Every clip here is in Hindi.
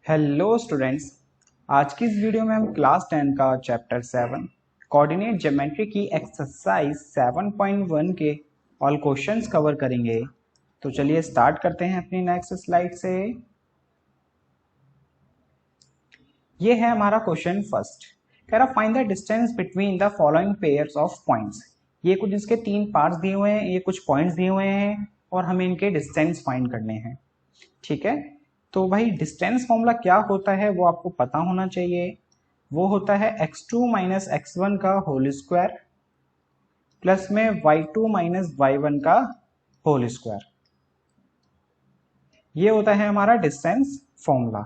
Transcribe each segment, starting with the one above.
Hello students. आज की इस वीडियो में हम क्लास 10 का चैप्टर 7 कोऑर्डिनेट ज्योमेट्री की एक्सरसाइज 7.1 के ऑल क्वेश्चंस कवर करेंगे। तो चलिए स्टार्ट करते हैं अपनी नेक्स्ट स्लाइड से। ये है हमारा क्वेश्चन फर्स्ट। कह रहा find the distance between the following pairs of points. ये कुछ इसके तीन पार्ट्स दिए हुए हैं, ये कुछ पॉइंट्स दिए हुए हैं और हमें इनके डिस्टेंस फाइंड करने हैं। ठीक है, तो भाई डिस्टेंस फॉर्मूला क्या होता है वो आपको पता होना चाहिए। वो होता है x2 माइनस x1 का होल स्क्वायर प्लस में y2 माइनस y1 का होल स्क्वायर। ये होता है हमारा डिस्टेंस फॉर्मूला।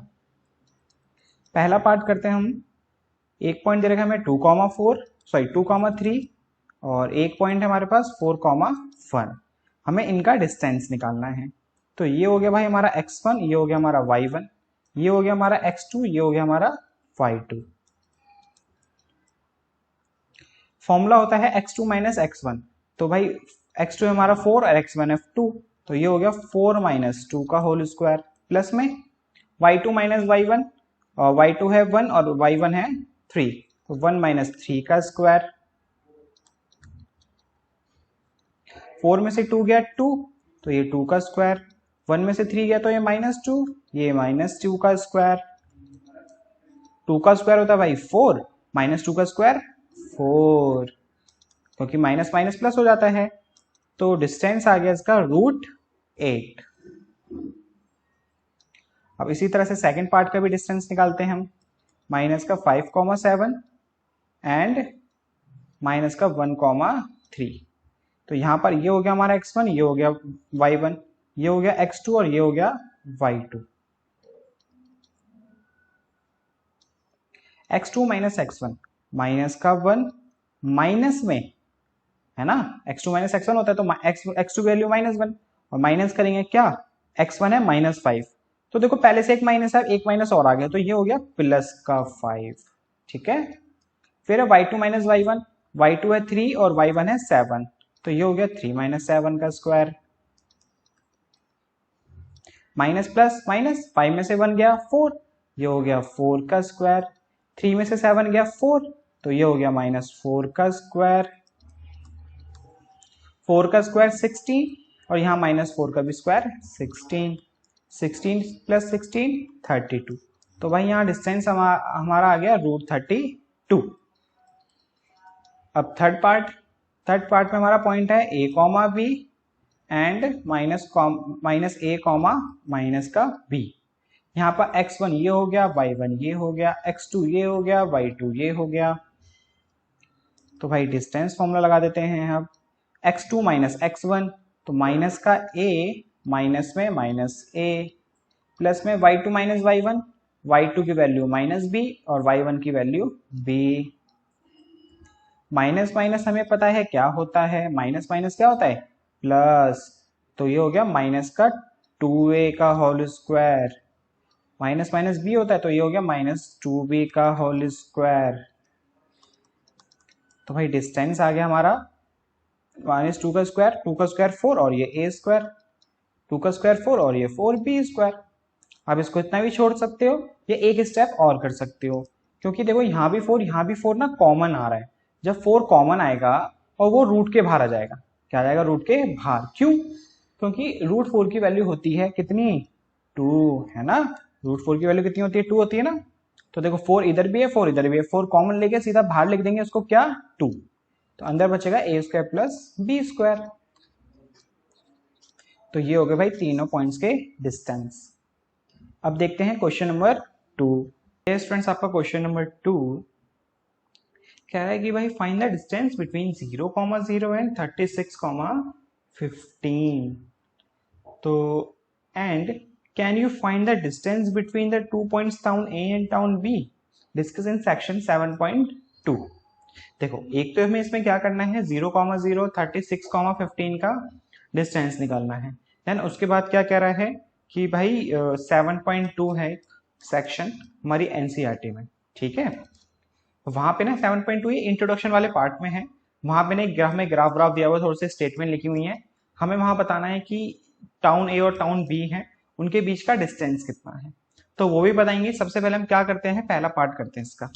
पहला पार्ट करते हैं हम। एक पॉइंट दे रखा है हमें 2,3 और एक पॉइंट है हमारे पास 4,1। हमें इनका डिस्टेंस निकालना है। तो ये हो गया भाई हमारा x1, ये हो गया हमारा y1, ये हो गया हमारा x2, ये हो गया हमारा y2। फॉर्मूला होता है x2 माइनस x1। तो भाई x2 है हमारा 4 और x1 है 2, तो ये हो गया 4 माइनस 2 का होल स्क्वायर प्लस में y2 माइनस y1, और y2 है 1 और y1 है 3, तो 1 माइनस 3 का स्क्वायर। 4 में से 2 गया 2, तो ये 2 का स्क्वायर। 1 में से 3 गया तो ये -2, ये -2 का स्क्वायर। 2 का स्क्वायर होता है भाई 4, -2 का स्क्वायर 4, क्योंकि माइनस माइनस प्लस हो जाता है। तो डिस्टेंस आ गया इसका √8। अब इसी तरह से सेकंड पार्ट का भी डिस्टेंस निकालते हैं हम। माइनस का 5,7 एंड माइनस का 1,3। तो यहां पर ये हो गया हमारा x1, ये हो गया y1, ये हो गया x2 और ये हो गया y2। x2 minus x1, minus का 1 माइनस में, है ना, x2 माइनस x1 होता है तो x2 वैल्यू -1 और माइनस करेंगे क्या, x1 है -5। तो देखो पहले से एक माइनस है, एक माइनस और आ गया तो ये हो गया प्लस का 5। ठीक है, फिर है y2 माइनस y1, y2 है 3 और y1 है 7, तो ये हो गया 3 माइनस 7 का स्क्वायर। माइनस प्लस माइनस, 5 में से 1 गया 4, ये हो गया 4 का स्क्वायर। 3 में से 7 गया 4, तो ये हो गया -4 का स्क्वायर। 4 का स्क्वायर 16 और यहाँ -4 का भी स्क्वायर 16। 16 प्लस 16 32। तो भाई यहाँ डिस्टेंस हमारा आ गया √32। अब थर्ड पार्ट में हमारा पॉइंट है a, b and minus a, minus का b। यहाँ पर x1 ये हो गया, y1 ये हो गया, x2 ये हो गया, y2 ये हो गया। तो भाई डिस्टेंस फॉर्मूला लगा देते हैं। अब x2 माइनस x1, तो माइनस का a माइनस में -a प्लस में y2 माइनस y1, y2 की वैल्यू -b और y1 की वैल्यू b। माइनस माइनस हमें पता है क्या होता है, माइनस माइनस क्या होता है, प्लस। तो ये हो गया माइनस का 2a का whole square, minus minus b होता है तो ये हो गया -2b का होल स्क्वायर। तो भाई डिस्टेंस आ गया हमारा -2 का स्क्वायर, 2 का स्क्वायर 4 और ये a स्क्वायर, 2 का स्क्वायर 4 और ये 4b स्क्वायर। आप इसको इतना भी छोड़ सकते हो, ये एक स्टेप और कर सकते हो, क्योंकि देखो यहाँ भी 4 यहाँ भी 4 ना कॉमन आ रहा है। जब 4 कॉमन आएगा और वो रूट के बाहर आ जाएगा, क्या आ जाएगा, रूट के बाहर। क्यों, क्योंकि √4 की वैल्यू होती है कितनी, 2, है ना। √4 की वैल्यू कितनी होती है, 2 होती है ना। तो देखो 4 इधर भी है, 4 इधर भी है, 4 कॉमन लेके सीधा बाहर लिख देंगे उसको क्या, 2। तो अंदर बचेगा a square plus b square. तो ये हो गए भाई तीनों पॉइंट्स के डिस्टेंस। अब देखते हैं क्वेश्चन नंबर 2। स्टूडेंट्स आपका क्वेश्चन नंबर 2 कह रहा है कि भाई find the distance between 0,0 and 36,15। तो and can you find the distance between the 2 points town A and town B, discuss in section 7.2। देखो एक तो हमें इसमें क्या करना है, 0,0 36,15 का डिस्टेंस निकालना है। देन उसके बाद क्या कह रहा है कि भाई 7.2 है सेक्शन हमारी एनसीईआरटी में। ठीक है, वहां पे ना 7.2 ये इंट्रोडक्शन वाले पार्ट में है। वहां पे ना एक ग्राफ में ग्राफ दिया हुआ, थोड़े से स्टेटमेंट लिखी हुई है। हमें वहां बताना है कि टाउन ए और टाउन बी है, उनके बीच का डिस्टेंस कितना है। तो वो भी बताएंगे। सबसे पहले हम क्या करते हैं, पहला पार्ट करते हैं इसका।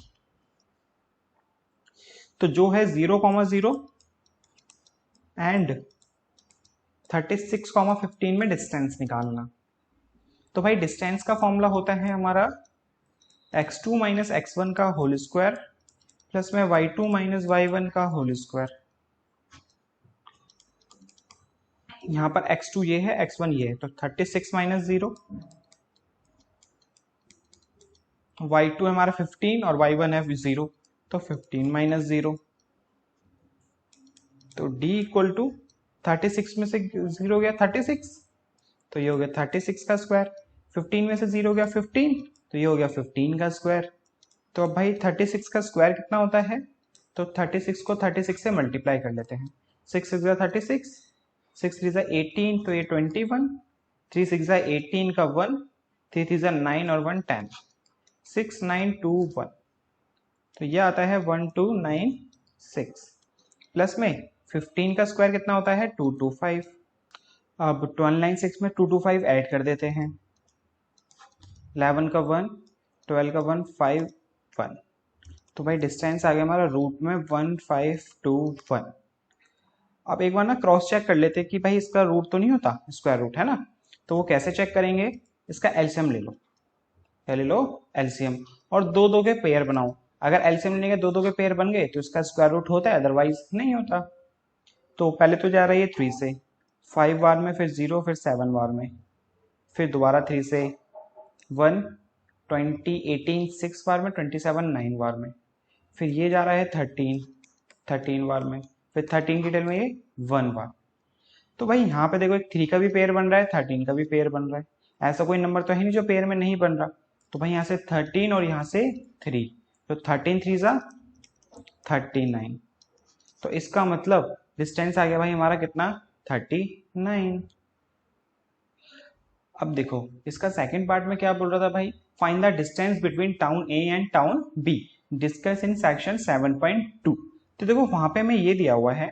तो जो है 0,0 एंड 36,15 में डिस्टेंस निकालना। तो भाई डिस्टेंस का फॉर्मूला होता है हमारा x2 माइनस x1 का होल स्क्वायर प्लस में y2 माइनस y1 का होल स्क्वायर। यहाँ पर x2 ये है, x1 ये है, तो 36 माइनस 0, y2 हमारा 15 और y1 है 0, तो 15 माइनस 0, तो d इक्वल टू 36 में से 0 गया 36, तो ये हो गया 36 का स्क्वायर। 15 में से 0 गया 15, तो ये हो गया 15 का स्क्वायर। तो अब भाई 36 का स्क्वायर कितना होता है, तो 36 को 36 से मल्टीप्लाई कर लेते हैं। 6 6 36, 6 3 18, तो ये 21, 3 6 18 का 1, 3 3 9 और 1 10, 6 9 2 1, तो ये आता है 1296 प्लस में 15 का स्क्वायर कितना होता है 225। अब 1296 में 225 ऐड कर देते हैं, 11 का 1, 12 का 1, 5 1, तो भाई डिस्टेंस आ गया हमारा रूट में 1521। अब एक बार ना क्रॉस चेक कर लेते हैं कि भाई इसका रूट तो नहीं होता, स्क्वायर रूट है ना, तो वो कैसे चेक करेंगे, इसका एलसीएम ले लो, क्या ले लो, एलसीएम, और दो दो के पेयर बनाओ। अगर एलसीएम लेने के दो दो के पेयर बन गए तो इसका स्क्वायर रूट होता है, अदरवाइज नहीं होता। तो पहले तो जा रही है 3 से 5 बार में, फिर 0, फिर 7 बार में, फिर दोबारा 3 से 1, 20, 18 6 बार में, 27 9 बार में, फिर ये जा रहा है 13 बार में, फिर 13 की टेल में ये 1 बार। तो भाई यहाँ पे देखो 3 का भी पेयर बन रहा है, 13 का भी पेयर बन रहा है, ऐसा कोई नंबर तो है नहीं जो पेयर में नहीं बन रहा। तो भाई यहाँ से 13 और यहाँ से 3, तो 13 3 जा 39, तो इसका मतलब डिस्टेंस आ गया भाई हमारा कितना 39। अब देखो इसका सेकंड पार्ट में क्या बोल रहा था भाई, find the distance between town A and town B, discuss in section 7.2। तो देखो वहां पे हमें ये दिया हुआ है,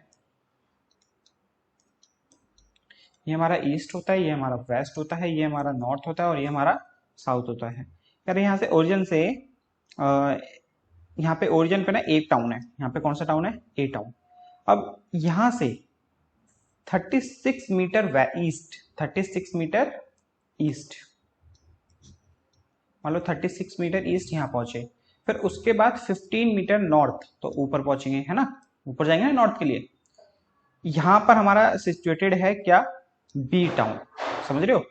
ये हमारा ईस्ट होता है, ये हमारा वेस्ट होता है, ये हमारा नॉर्थ होता है और ये हमारा साउथ होता है। यार यहाँ से ओरिजिन से यहाँ पे ओरिजिन पे ना एक टाउन है, यहाँ पे कौन सा टाउन है, ए टाउन। अब यहाँ से 36 मीटर ईस्ट, 36 मीटर ईस्ट, मान लो 36 मीटर ईस्ट यहाँ पहुंचे, फिर उसके बाद 15 मीटर नॉर्थ, तो ऊपर पहुंचेंगे है ना, ऊपर जाएंगे ना नॉर्थ के लिए। यहां पर हमारा सिचुएटेड है क्या, बी टाउन, समझ रहे हो,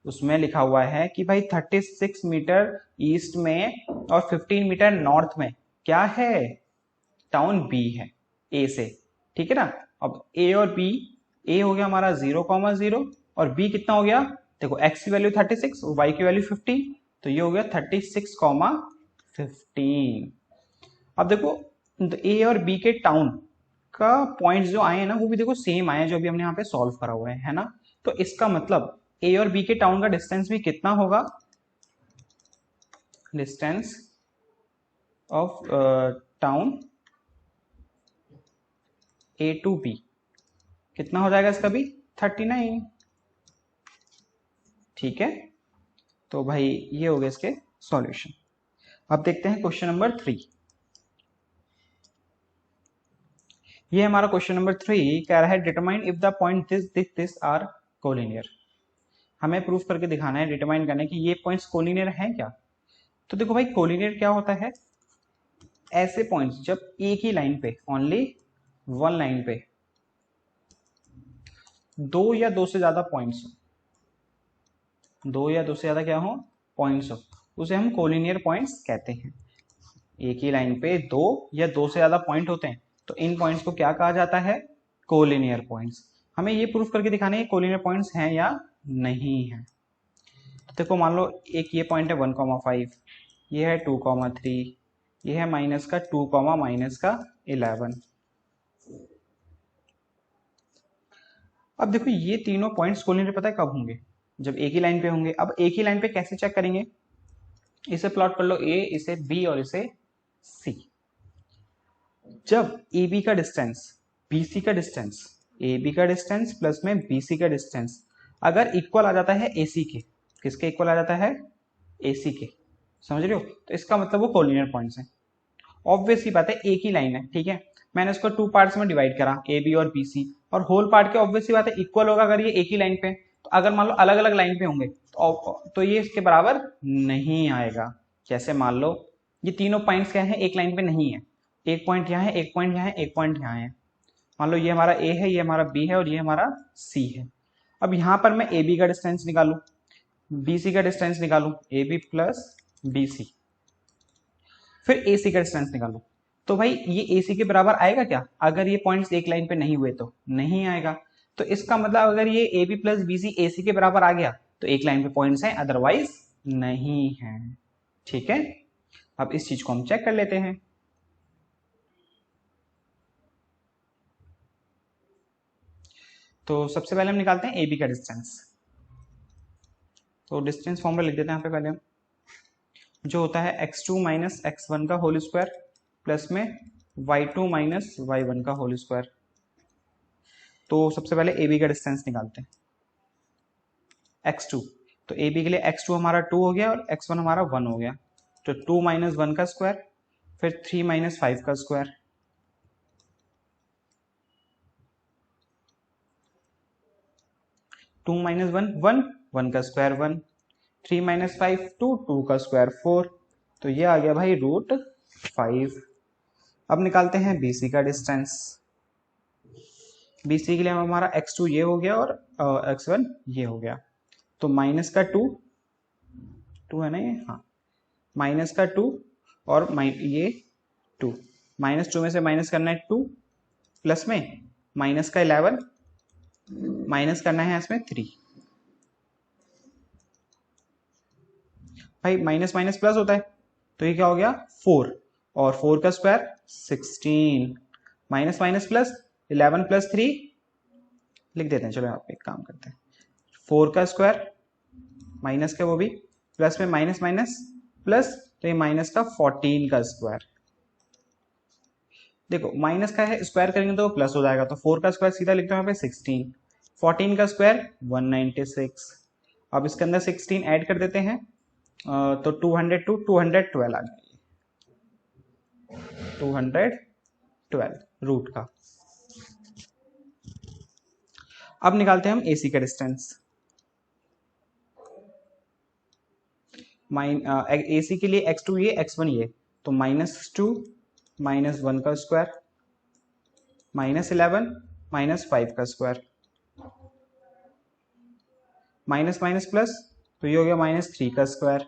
उसमें लिखा हुआ है कि भाई 36 मीटर ईस्ट में और 15 मीटर नॉर्थ में क्या है, टाउन बी है, ए से, ठीक है ना। अब ए और बी, ए हो गया हमारा 0,0 और बी कितना हो गया, देखो x की वैल्यू 36 और y की वैल्यू 15, तो ये हो गया 36,15। अब देखो ए और बी के टाउन का पॉइंट्स जो आए हैं ना वो भी देखो सेम आए हैं जो अभी हमने यहाँ पे सॉल्व करा हुआ है ना। तो इसका मतलब ए और बी के टाउन का डिस्टेंस भी कितना होगा, distance of town A to B कितना हो जाएगा इसका भी 39, ठीक है। तो भाई ये हो गया इसके सॉल्यूशन। अब देखते हैं क्वेश्चन नंबर 3। ये हमारा क्वेश्चन नंबर 3 कह रहा है determine if the point this are collinear. हमें प्रूफ करके दिखाना है, डिटरमाइन करना है कि ये पॉइंट्स कोलिनियर हैं क्या। तो देखो भाई कोलिनियर क्या होता है, ऐसे पॉइंट्स जब एक ही लाइन पे, ओनली वन लाइन पे दो या दो से ज्यादा पॉइंट्स, दो या दो से ज्यादा क्या हो पॉइंट्स हो, उसे हम कोलिनियर पॉइंट्स कहते हैं। एक ही लाइन पे दो या दो से ज्यादा पॉइंट होते हैं तो इन पॉइंट्स को क्या कहा जाता है, कोलिनियर पॉइंट्स। हमें ये प्रूफ करके दिखाना है कोलिनियर पॉइंट्स हैं या नहीं है। तो देखो मान लो एक ये पॉइंट है 1,5, ये है 2,3, ये है माइनस का 2, माइनस का 11। अब देखो ये तीनों पॉइंट्स कोलिनियर पता है कब होंगे, जब एक ही लाइन पे होंगे। अब एक ही लाइन पे कैसे चेक करेंगे, इसे प्लॉट कर लो ए, इसे बी और इसे सी। जब ए बी का डिस्टेंस बीसी का डिस्टेंस, ए बी का डिस्टेंस प्लस में बीसी का डिस्टेंस अगर इक्वल आ जाता है एसी के, किसके इक्वल आ जाता है, AC के, समझ रहे हो? तो इसका मतलब वो कोलिनियर पॉइंट्स हैं। ऑब्वियस ही बात है, एक ही लाइन है, ठीक है। मैंने उसको 2 पार्ट्स में डिवाइड करा, AB और BC, और होल पार्ट के ऑब्वियस ही बात है इक्वल होगा अगर ये एक ही लाइन पे। तो अगर मान लो अलग अलग लाइन पे होंगे तो ये इसके बराबर नहीं आएगा। जैसे मान लो ये तीनों पॉइंट्स क्या है, एक लाइन पे नहीं है, एक पॉइंट यहाँ है, एक पॉइंट यहाँ है, एक पॉइंट यहाँ है। मान लो ये हमारा A है, ये हमारा B है और ये हमारा C है। अब यहाँ पर मैं AB का डिस्टेंस निकालू, BC का डिस्टेंस निकालू, AB प्लस BC, फिर AC का डिस्टेंस निकालू। तो भाई ये AC के बराबर आएगा क्या? अगर ये पॉइंट्स एक लाइन पे नहीं हुए तो नहीं आएगा। तो इसका मतलब अगर ये AB प्लस BC AC के बराबर आ गया तो एक लाइन पे पॉइंट्स हैं, अदरवाइज नहीं है, ठीक है। अब इस चीज को हम चेक कर लेते हैं। तो सबसे पहले हम निकालते हैं AB का डिस्टेंस। तो डिस्टेंस फॉर्मूला लिख देते हैं यहाँ पे पहले हम, जो होता है x2 माइनस x1 का होल स्क्वायर प्लस में y2 माइनस y1 का होल स्क्वायर। तो सबसे पहले AB का डिस्टेंस निकालते हैं, x2। तो AB के लिए x2 हमारा 2 हो गया और x1 हमारा 1 हो गया। तो 2 माइनस 1 का स्क्वायर, फिर 3 माइनस 5 का स्क्वायर, 2 माइनस 1 1, 1 का स्क्वायर 1, 3 माइनस 5 2, 2 का स्क्वायर 4। तो ये आ गया भाई √5। अब निकालते हैं BC का डिस्टेंस। BC के लिए हमारा x2 ये हो गया और x1 ये हो गया। तो माइनस का 2 है ना ये, हाँ, माइनस का 2 और ये 2, -2 में से माइनस करना है 2, प्लस में माइनस का 11, माइनस करना है इसमें 3। भाई माइनस माइनस प्लस होता है, तो ये क्या हो गया 4, और 4 का square 16, minus minus plus 11 plus 3 लिख देते हैं। चलो आप एक काम करते हैं, 4 का स्क्वायर माइनस का वो भी, प्लस में माइनस माइनस प्लस, तो ये माइनस का 14 का स्क्वायर। देखो माइनस का है, स्क्वायर करेंगे तो प्लस हो जाएगा, तो 4 का स्क्वायर सीधा लिखते हैं यहाँ पे 16, 14 का स्क्वायर 196। अब इसके अंदर 16 ऐड कर देते हैं, तो 202 212 आ गया, 212 रूट का। अब निकालते हैं हम AC का डिस्टेंस। AC के लिए x2 ये x1 ये, तो -2 -1 का स्क्वायर, -11 -5 का स्क्वायर, माइनस माइनस प्लस, तो ये हो गया -3 का स्क्वायर,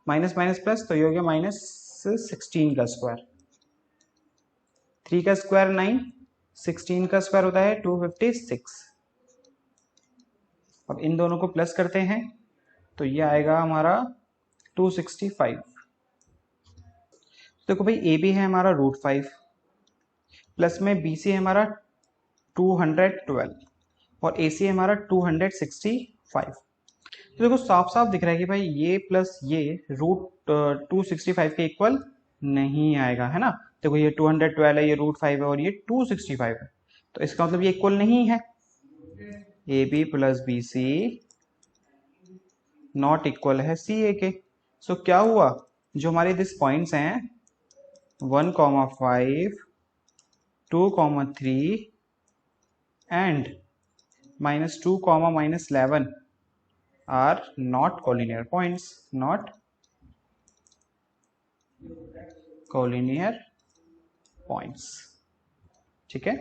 माइनस माइनस प्लस, तो ये हो गया -16 का स्क्वायर। 3 का स्क्वायर 9, 16 का स्क्वायर होता है 256। अब इन दोनों को प्लस करते हैं तो ये आएगा हमारा 265। देखो भाई AB है हमारा √5, प्लस में BC है हमारा 212 और AC है हमारा 265। तो देखो साफ साफ दिख रहा है कि भाई ये प्लस ये √265 के इक्वल नहीं आएगा, है ना। देखो ये 212 है, ये √5 है और ये 265 है, तो इसका मतलब ये इक्वल नहीं है। AB plus BC not equal है CA के। सो क्या हुआ, जो हमारे दिस पॉइंट्स हैं 1,5 2,3 and -2, -11 are not collinear points, not collinear points, ठीक है।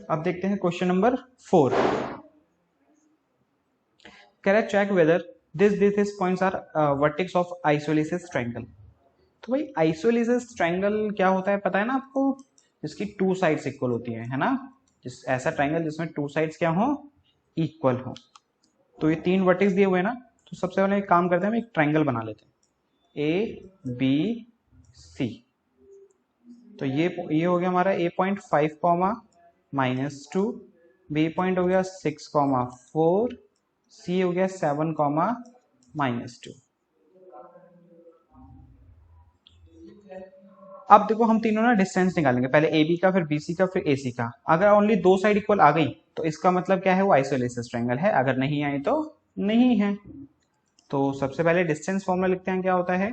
अब देखते हैं क्वेश्चन नंबर 4। कह रहा है check whether this points are vertex of isosceles triangle. तो भाई आइसोलिसिस ट्रायंगल क्या होता है पता है ना आपको, जिसकी 2 साइड्स इक्वल होती है ना, ऐसा ट्रायंगल जिसमें 2 साइड्स क्या हो, इक्वल हो। तो ये 3 वर्टेक्स दिए हुए हैं ना, तो सबसे पहले एक काम करते हैं, हम एक ट्रायंगल बना लेते हैं ABC। तो ये हो गया हमारा A पॉइंट 5, -2, B पॉइंट हो गया 6, 4, C हो गया 7, -2। अब देखो हम तीनों ना डिस्टेंस निकालेंगे, पहले AB का, फिर BC का, फिर AC का। अगर ओनली 2 साइड इक्वल आ गई तो इसका मतलब क्या है, वो आइसोलिसिस ट्रायंगल है, अगर नहीं आई तो नहीं है। तो सबसे पहले डिस्टेंस फॉर्मूला लिखते हैं, क्या होता है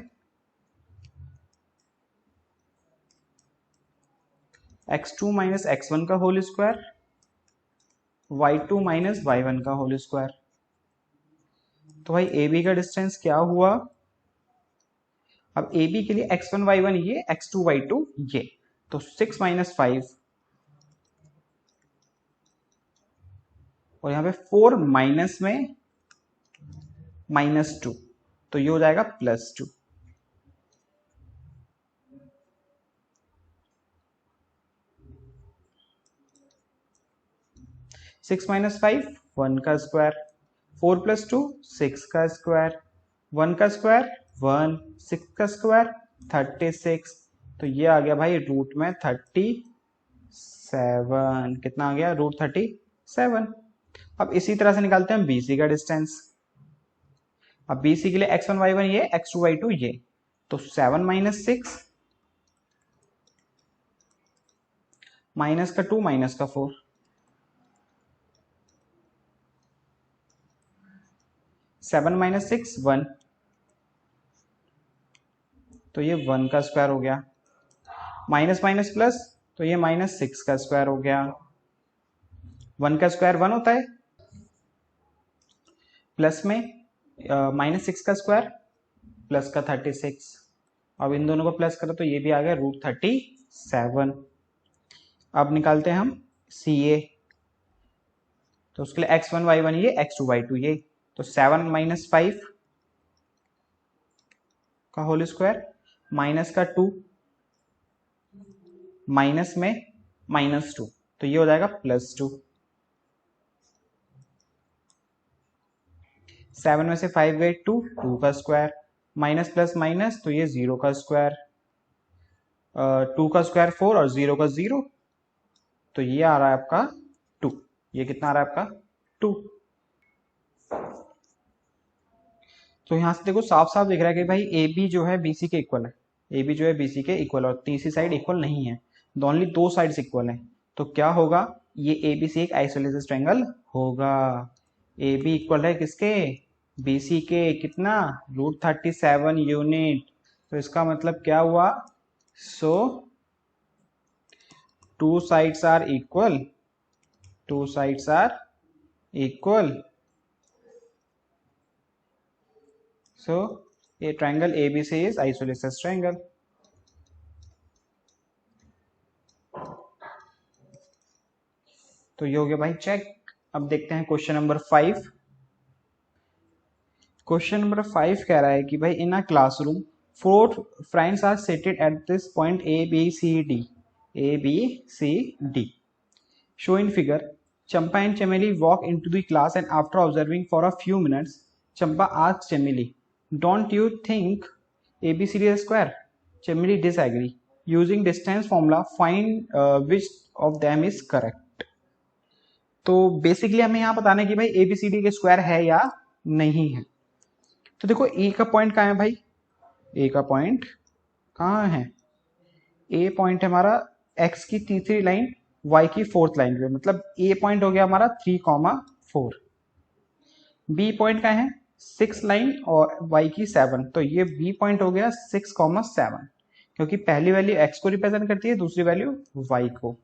x2 माइनस x1 का whole square y2 minus y1 का होल स्क्वायर। तो भाई ए बी का डिस्टेंस क्या हुआ, अब ए बी के लिए x1 y1 ये, x2 y2 ये, तो 6 माइनस 5 और यहाँ पे 4 माइनस में -2, तो ये हो जाएगा +2। 6 माइनस 5 1 का स्क्वायर, 4 + 2 6 का स्क्वायर, 1 का स्क्वायर 1, 6 का स्क्वायर 36, तो ये आ गया भाई रूट में 37। कितना आ गया, रूट 37। अब इसी तरह से निकालते हैं बीसी का डिस्टेंस। अब बीसी के लिए x1 y1 ये, x2 y2 ये, तो 7 माइनस 6 माइनस का 2 माइनस का 4, 7 माइनस 6 1, तो ये 1 का स्क्वायर हो गया, माइनस माइनस प्लस, तो ये -6 का स्क्वायर हो गया। 1 का स्क्वायर 1 होता है, प्लस में -6 का स्क्वायर प्लस का 36, अब इन दोनों को प्लस करो तो ये भी आ गया रूट 37। अब निकालते हैं हम सी ए, तो उसके लिए x1 y1 ये, x2 y2 ये, तो 7 माइनस 5 का होल स्क्वायर माइनस का 2 माइनस में -2, तो ये हो जाएगा +2। 7 में से 5 गए 2 का स्क्वायर, माइनस प्लस माइनस, तो ये 0 का स्क्वायर, 2 का स्क्वायर 4 और 0 का 0, तो ये आ रहा है आपका 2। ये कितना आ रहा है आपका 2। तो यहां से देखो साफ साफ दिख रहा है कि भाई ए बी जो है बीसी के इक्वल है, ए बी जो है बीसी के इक्वल, और तीसरी साइड इक्वल नहीं है, ओनली 2 साइड्स इक्वल है। तो क्या होगा, ये ए बी सी एक आइसोलेटेड ट्रायंगल होगा। ए बी इक्वल है किसके, बीसी के, कितना, रूट 37 यूनिट। तो इसका मतलब क्या हुआ, सो 2 sides are equal, 2 sides are equal, so a triangle ABC is isosceles triangle। तो ये हो गया भाई चेक। अब देखते हैं क्वेश्चन नंबर 5। क्वेश्चन नंबर 5 कह रहा है कि भाई इन a classroom 4 friends are seated at this point A B C D, A B C D show in figure। Champa and Chameli walk into the class and after observing for a few minutes, Champa asks Chameli, "Don't you think ABCD is a square?" Chameli disagree. Using distance formula, find which of them is correct। तो बेसिकली हमें यहाँ बताना है कि भाई ABCD के स्क्वायर है या नहीं है। तो देखो ए का पॉइंट कहाँ है भाई, ए का पॉइंट कहाँ है, ए पॉइंट है हमारा एक्स की तीसरी लाइन y की 4th लाइन पे, मतलब ए पॉइंट हो गया हमारा 3,4। बी पॉइंट का है 6 लाइन और y की 7, तो ये बी पॉइंट हो गया 6,7, क्योंकि पहली वैल्यू x को रिप्रेजेंट करती है, दूसरी वैल्यू y को।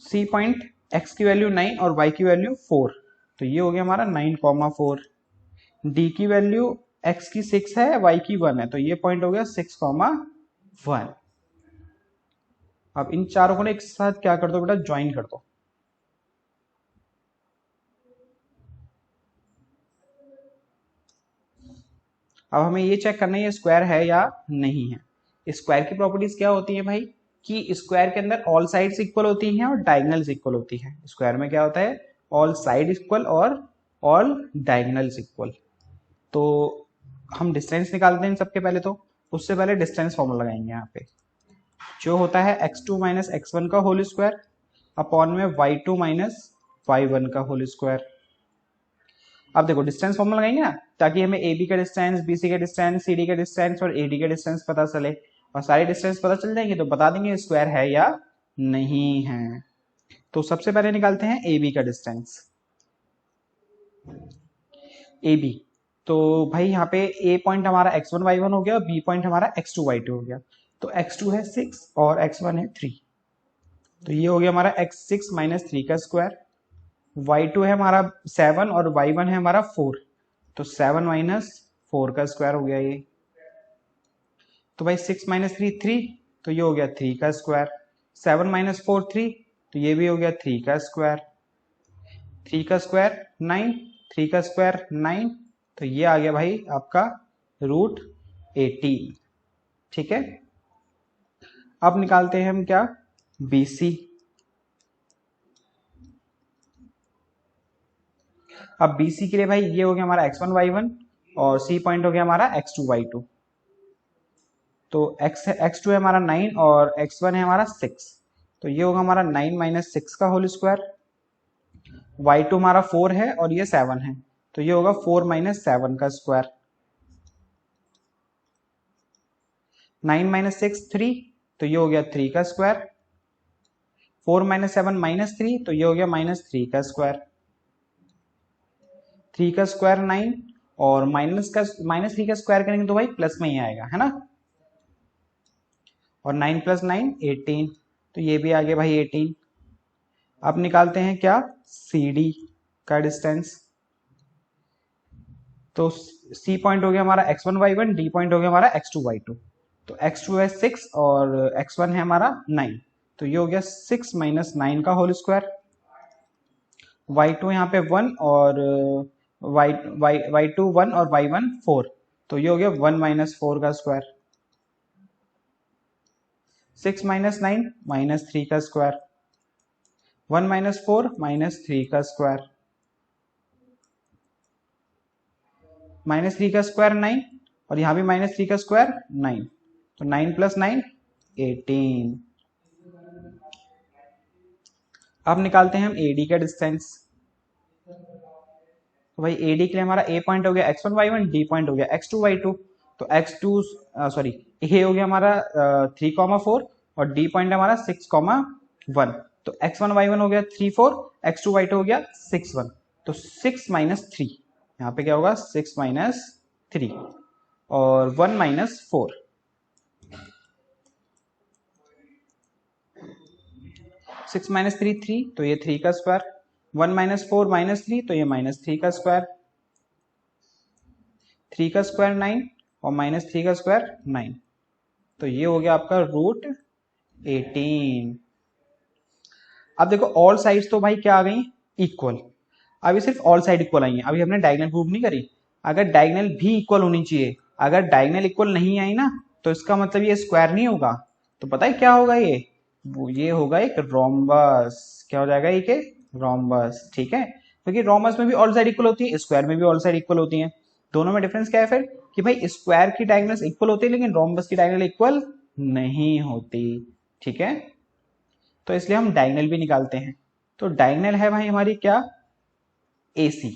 सी पॉइंट x की वैल्यू 9 और y की वैल्यू 4, तो ये हो गया हमारा 9,4। डी की वैल्यू x की 6 है, y की 1 है, तो ये पॉइंट हो गया 6,1। अब इन चारों को एक साथ क्या कर दो बेटा, ज्वाइन कर दो। अब हमें ये चेक करना है ये स्क्वायर है या नहीं है। स्क्वायर की प्रॉपर्टीज क्या होती है भाई, कि स्क्वायर के अंदर ऑल साइड्स इक्वल होती हैं और डायगोनल्स इक्वल होती हैं। स्क्वायर में क्या होता है, ऑल साइड इक्वल और ऑल डायगोनल्स इक्वल। तो हम डिस्टेंस निकालते हैं सबके पहले, तो उससे पहले डिस्टेंस फॉर्मूला लगाएंगे यहाँ पे, जो होता है x2 माइनस x1 का होल स्क्वायर अपॉन में y2 माइनस y1 का होल स्क्वायर। अब देखो डिस्टेंस फॉर्मूला लगाएंगे ना, ताकि हमें ए बी का डिस्टेंस, बी सी का डिस्टेंस, सी डी का डिस्टेंस और ए डी का डिस्टेंस पता चले, और सारे डिस्टेंस पता चल जाएंगे तो बता देंगे स्क्वायर है या नहीं है। तो सबसे पहले निकालते हैं ए बी का डिस्टेंस। ए बी तो भाई यहाँ पे ए पॉइंट हमारा x1 y1 हो गया और बी पॉइंट हमारा x2 y2 हो गया। तो x2 है 6 और x1 है 3। तो ये हो गया हमारा x6 माइनस 3 का स्क्वायर। y2 है हमारा 7 और y1 है हमारा 4। तो 7 माइनस 4 का स्क्वायर हो गया ये। तो भाई 6 माइनस 3 3, तो ये हो गया 3 का स्क्वायर। 7 माइनस 4 3, तो ये भी हो गया 3 का स्क्वायर। 3 का स्क्वायर 9, 3 का स्क्वायर 9, तो ये आ गया भाई आपका रूट 18। ठीक है, अब निकालते हैं हम क्या, BC। अब BC के लिए भाई ये हो गया हमारा x1 y1 और C पॉइंट हो गया हमारा x2 y2। तो x2 है हमारा 9 और x1 है हमारा 6। तो ये होगा हमारा 9 माइनस 6 का होल स्क्वायर। y2 हमारा 4 है और ये 7 है, तो ये होगा 4 माइनस 7 का स्क्वायर। 9 माइनस 6 3, तो ये हो गया 3 का स्क्वायर। 4 माइनस 7 माइनस 3, तो ये हो गया माइनस 3 का स्क्वायर। 3 का स्क्वायर 9 और माइनस 3 का स्क्वायर करेंगे तो भाई प्लस में ही आएगा, है ना। और 9 प्लस 9 18, तो ये भी आ गया भाई 18। अब निकालते हैं क्या, CD का डिस्टेंस। तो C पॉइंट हो गया हमारा x1 y1, D पॉइंट हो गया हमारा x2 y2। तो x2 है 6 और x1 है हमारा 9, तो ये हो गया 6 माइनस 9 का होल स्क्वायर। y2 यहाँ पे 1 और y2 1 और y1 4, तो ये हो गया 1 माइनस 4 का स्क्वायर। 6 माइनस 9 माइनस 3 का स्क्वायर। 1 माइनस 4 माइनस 3 का स्क्वायर। माइनस 3 का स्क्वायर 9 और यहाँ भी माइनस 3 का स्क्वायर 9, तो 9 प्लस 9 18। अब निकालते हैं हम AD का डिस्टेंस। तो भाई AD के लिए हमारा A पॉइंट हो गया x1 y1, D पॉइंट हो गया x2 y2। तो x2 सॉरी A हो गया हमारा 3,4 और D पॉइंट हमारा 6,1। तो x1 y1 हो गया 3 4, x2 y2 हो गया 6 1। तो 6 माइनस 3, यहाँ पे क्या होगा 6 माइनस 3 और 1 माइनस 4। 6 माइनस 3 3, तो ये 3 का स्क्वायर। 1 माइनस 4 माइनस 3, तो ये माइनस 3 का स्क्वायर। 3 का स्क्वायर 9 और माइनस 3 का स्क्वायर 9, तो ये हो गया आपका रूट 18। अब देखो ऑल साइड्स तो भाई क्या आ गई, इक्वल। अभी सिर्फ ऑल साइड इक्वल आई है, अभी हमने डायगोनल प्रूव नहीं करी। अगर डायगोनल भी इक्वल होनी चाहिए, अगर डायगोनल इक्वल नहीं आई ना, तो इसका मतलब ये स्क्वायर नहीं होगा। तो पता है क्या होगा ये होगा एक रोम्बस। क्या हो जाएगा ये के रोम्बस, ठीक है। क्योंकि रोम्बस में भी ऑल साइड इक्वल होती है, स्क्वायर में भी ऑल साइड इक्वल होती है। दोनों में डिफरेंस क्या है फिर, कि भाई स्क्वायर की डायगोनल्स इक्वल होती है लेकिन रोम्बस की डायगोनल इक्वल नहीं होती, ठीक है। तो इसलिए हम डायगोनल भी निकालते हैं। तो डायगोनल है भाई हमारी क्या, AC।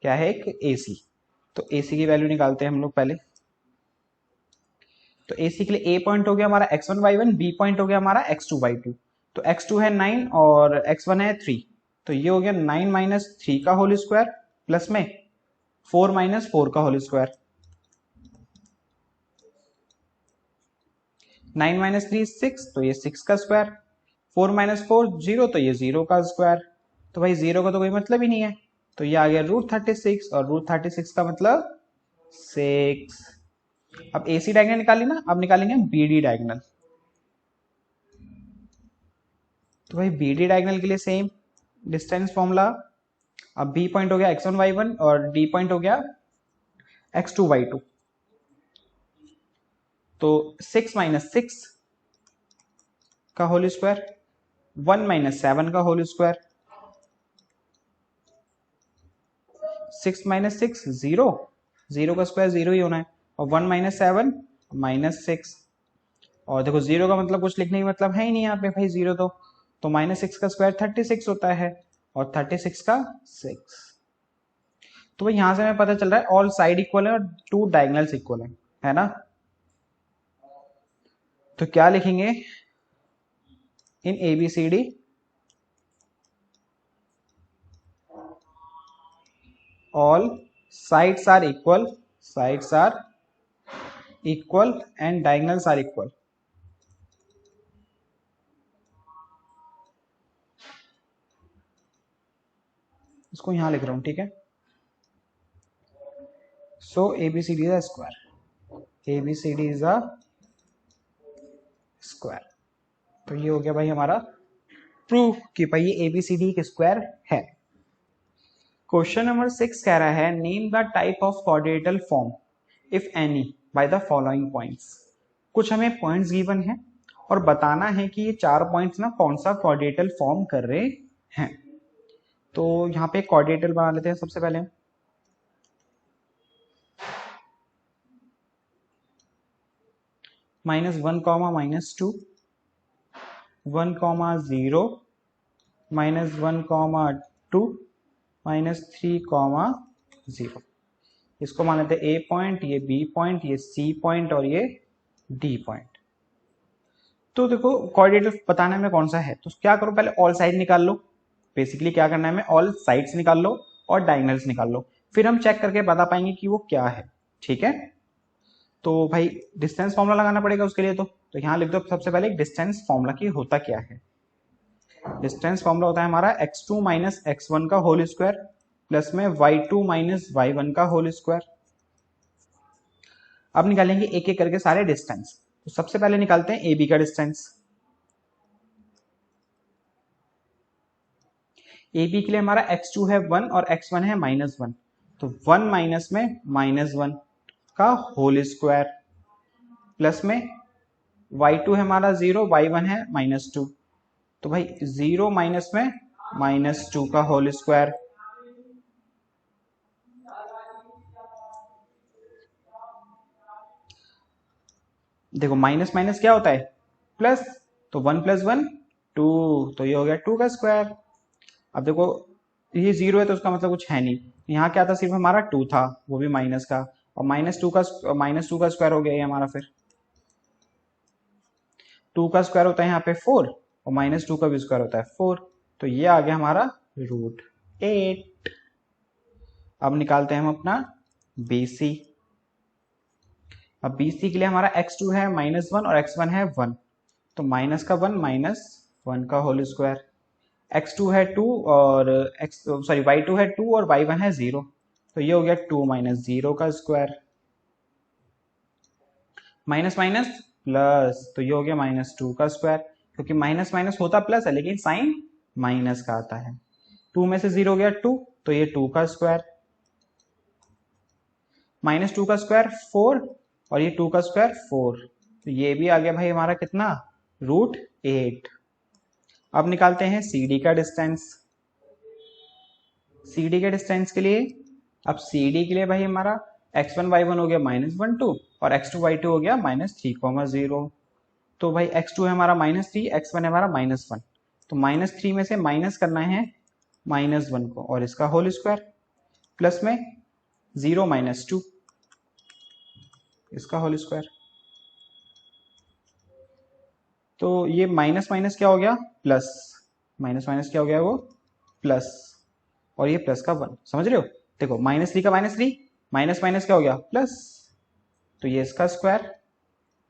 क्या है, एक AC। तो AC की वैल्यू निकालते हैं हम लोग पहले। तो AC के लिए A पॉइंट हो गया हमारा x1 y1, B पॉइंट हो गया हमारा x2 y2। तो x2 है 9 और x1 है 3, तो ये हो गया 9 माइनस 3 का होल स्क्वायर प्लस में 4 माइनस 4 का होल स्क्वायर। 9 माइनस 3 6, तो ये 6 का स्क्वायर। 4 माइनस 4 0, तो ये 0 का स्क्वायर। तो भाई 0 का तो कोई मतलब ही नहीं है, तो ये आ गया रूट 36 और रूट 36 का मतलब 6। अब AC डायगोनल निकाली ना, अब निकालेंगे BD डायगोनल। तो भाई BD डायगोनल के लिए सेम डिस्टेंस फॉर्मूला। अब B पॉइंट हो गया x1 y1 और D पॉइंट हो गया x2 y2। तो 6 माइनस 6 का होल स्क्वायर, 1 माइनस 7 का होल स्क्वायर। 6 माइनस 6 0, 0 का स्क्वायर 0 ही होना है। और 1 माइनस 7 माइनस 6। और देखो 0 का मतलब कुछ लिखने की मतलब है ही नहीं यहाँ पे भाई, 0 तो माइनस 6 का स्क्वायर 36 होता है और 36 का 6। तो भाई यहां से हमें पता चल रहा है ऑल साइड इक्वल है और टू डायगोनल्स इक्वल है ना। तो क्या लिखेंगे इन ABCD, all sides are equal, sides are equal and diagonals are equal. इसको यहां लिख रहा हूं, ठीक है। सो ABCD is a square, ABCD is a square. तो ये हो गया भाई हमारा प्रूफ कि भाई ये ABCD एक स्क्वायर है। क्वेश्चन नंबर 6 कह रहा है name the type of quadrilateral form if any by the following points. कुछ हमें पॉइंट्स गिवन है और बताना है कि ये 4 पॉइंट्स ना कौन सा क्वाड्रेटल फॉर्म कर रहे हैं। तो यहाँ पे क्वाड्रेटल बना लेते हैं सबसे पहले। -1, -2, 1, 0, -1, 2, -3, 0। इसको मान लेते हैं A पॉइंट, ये B पॉइंट, ये C पॉइंट और ये D पॉइंट। तो देखो क्वाड्रेटल बताना है कौन सा है, तो क्या करो पहले ऑल साइड निकाल लो। बेसिकली क्या करना है हमें, ऑल साइड्स निकाल लो और डायगोनल्स निकाल लो, फिर हम चेक करके बता पाएंगे कि वो क्या है, ठीक है। तो भाई डिस्टेंस फॉर्मूला लगाना पड़ेगा उसके लिए। तो यहाँ लिख दो सबसे पहले डिस्टेंस फॉर्मूला की होता क्या है। डिस्टेंस फॉर्मूला होता है हमारा x2 - x1 का होल स्क्वायर प्लस में y2 - y1 का होल स्क्वायर। अब निकालेंगे एक एक करके सारे डिस्टेंस। तो सबसे पहले निकालते हैं AB का डिस्टेंस। AB के लिए हमारा x2 है 1 और x1 है -1, तो 1 माइनस में -1 का होल स्क्वायर प्लस में y2 है हमारा 0, y1 है -2, तो भाई 0 माइनस में -2 का होल स्क्वायर। देखो माइनस माइनस क्या होता है, प्लस, तो 1 + 1 2, तो ये हो गया 2 का स्क्वायर। अब देखो ये 0 है तो उसका मतलब कुछ है नहीं, यहाँ क्या था, सिर्फ हमारा 2 था, वो भी माइनस का, और -2 का स्क्वायर हो गया ये हमारा। फिर 2 का स्क्वायर होता है यहाँ पे 4 और -2 का भी स्क्वायर होता है 4, तो ये आ गया हमारा √8। अब निकालते हैं हम अपना BC। अब BC के लिए हमारा x2 है -1 और x1 है 1, तो माइनस का 1 -1 का होल स्क्वायर। x2 है 2 और y2 है 2 और y1 है 0, तो ये हो गया 2 - 0 का स्क्वायर। माइनस माइनस प्लस, तो ये हो गया -2 का स्क्वायर, क्योंकि माइनस माइनस होता प्लस है लेकिन साइन माइनस का आता है। 2 में से 0 हो गया 2, तो ये 2 का स्क्वायर, -2 का स्क्वायर 4 और ये 2 का स्क्वायर 4, तो ये भी आ गया भाई हमारा कितना, √8। अब निकालते हैं CD का डिस्टेंस। CD के डिस्टेंस के लिए, अब CD के लिए भाई हमारा x1 y1 हो गया -1 2 और x2 y2 हो गया -3, 0। तो भाई x2 है हमारा -3, x1 है हमारा -1, तो -3 में से माइनस करना है -1 को और इसका होल स्क्वायर, प्लस में 0 - 2 इसका होल स्क्वायर। तो ये माइनस माइनस क्या हो गया, प्लस, माइनस माइनस क्या हो गया वो प्लस, और ये प्लस का 1, समझ रहे हो। देखो -3 का -3, माइनस माइनस क्या हो गया प्लस, तो ये इसका स्क्वायर,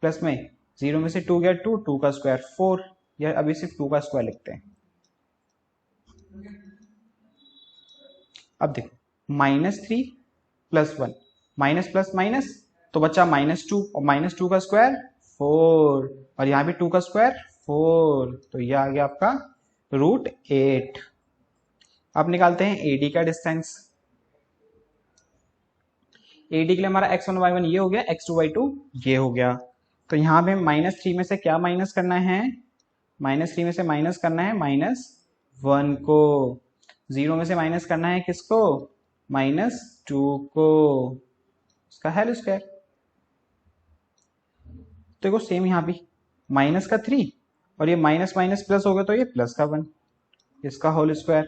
प्लस में 0 में से 2 गया 2, 2 का स्क्वायर 4, या अभी सिर्फ 2 का स्क्वायर लिखते हैं। अब देखो -3 + 1, माइनस प्लस माइनस, तो बच्चा -2 और -2 का स्क्वायर 4, और यहाँ भी 2 का स्क्वायर 4, तो ये आ गया आपका √8। अब निकालते हैं AD का डिस्टेंस। AD के लिए हमारा x1 y1 ये हो गया, x2 y2 ये हो गया, तो यहाँ पे -3 में से क्या माइनस करना है, -3 में से माइनस करना है -1 को, 0 में से माइनस करना है किसको, -2 को, इसका होल स्क्वायर। देखो सेम यहाँ भी माइनस का 3 और ये माइनस माइनस प्लस हो गया, तो ये प्लस का 1 इसका होल स्क्वायर,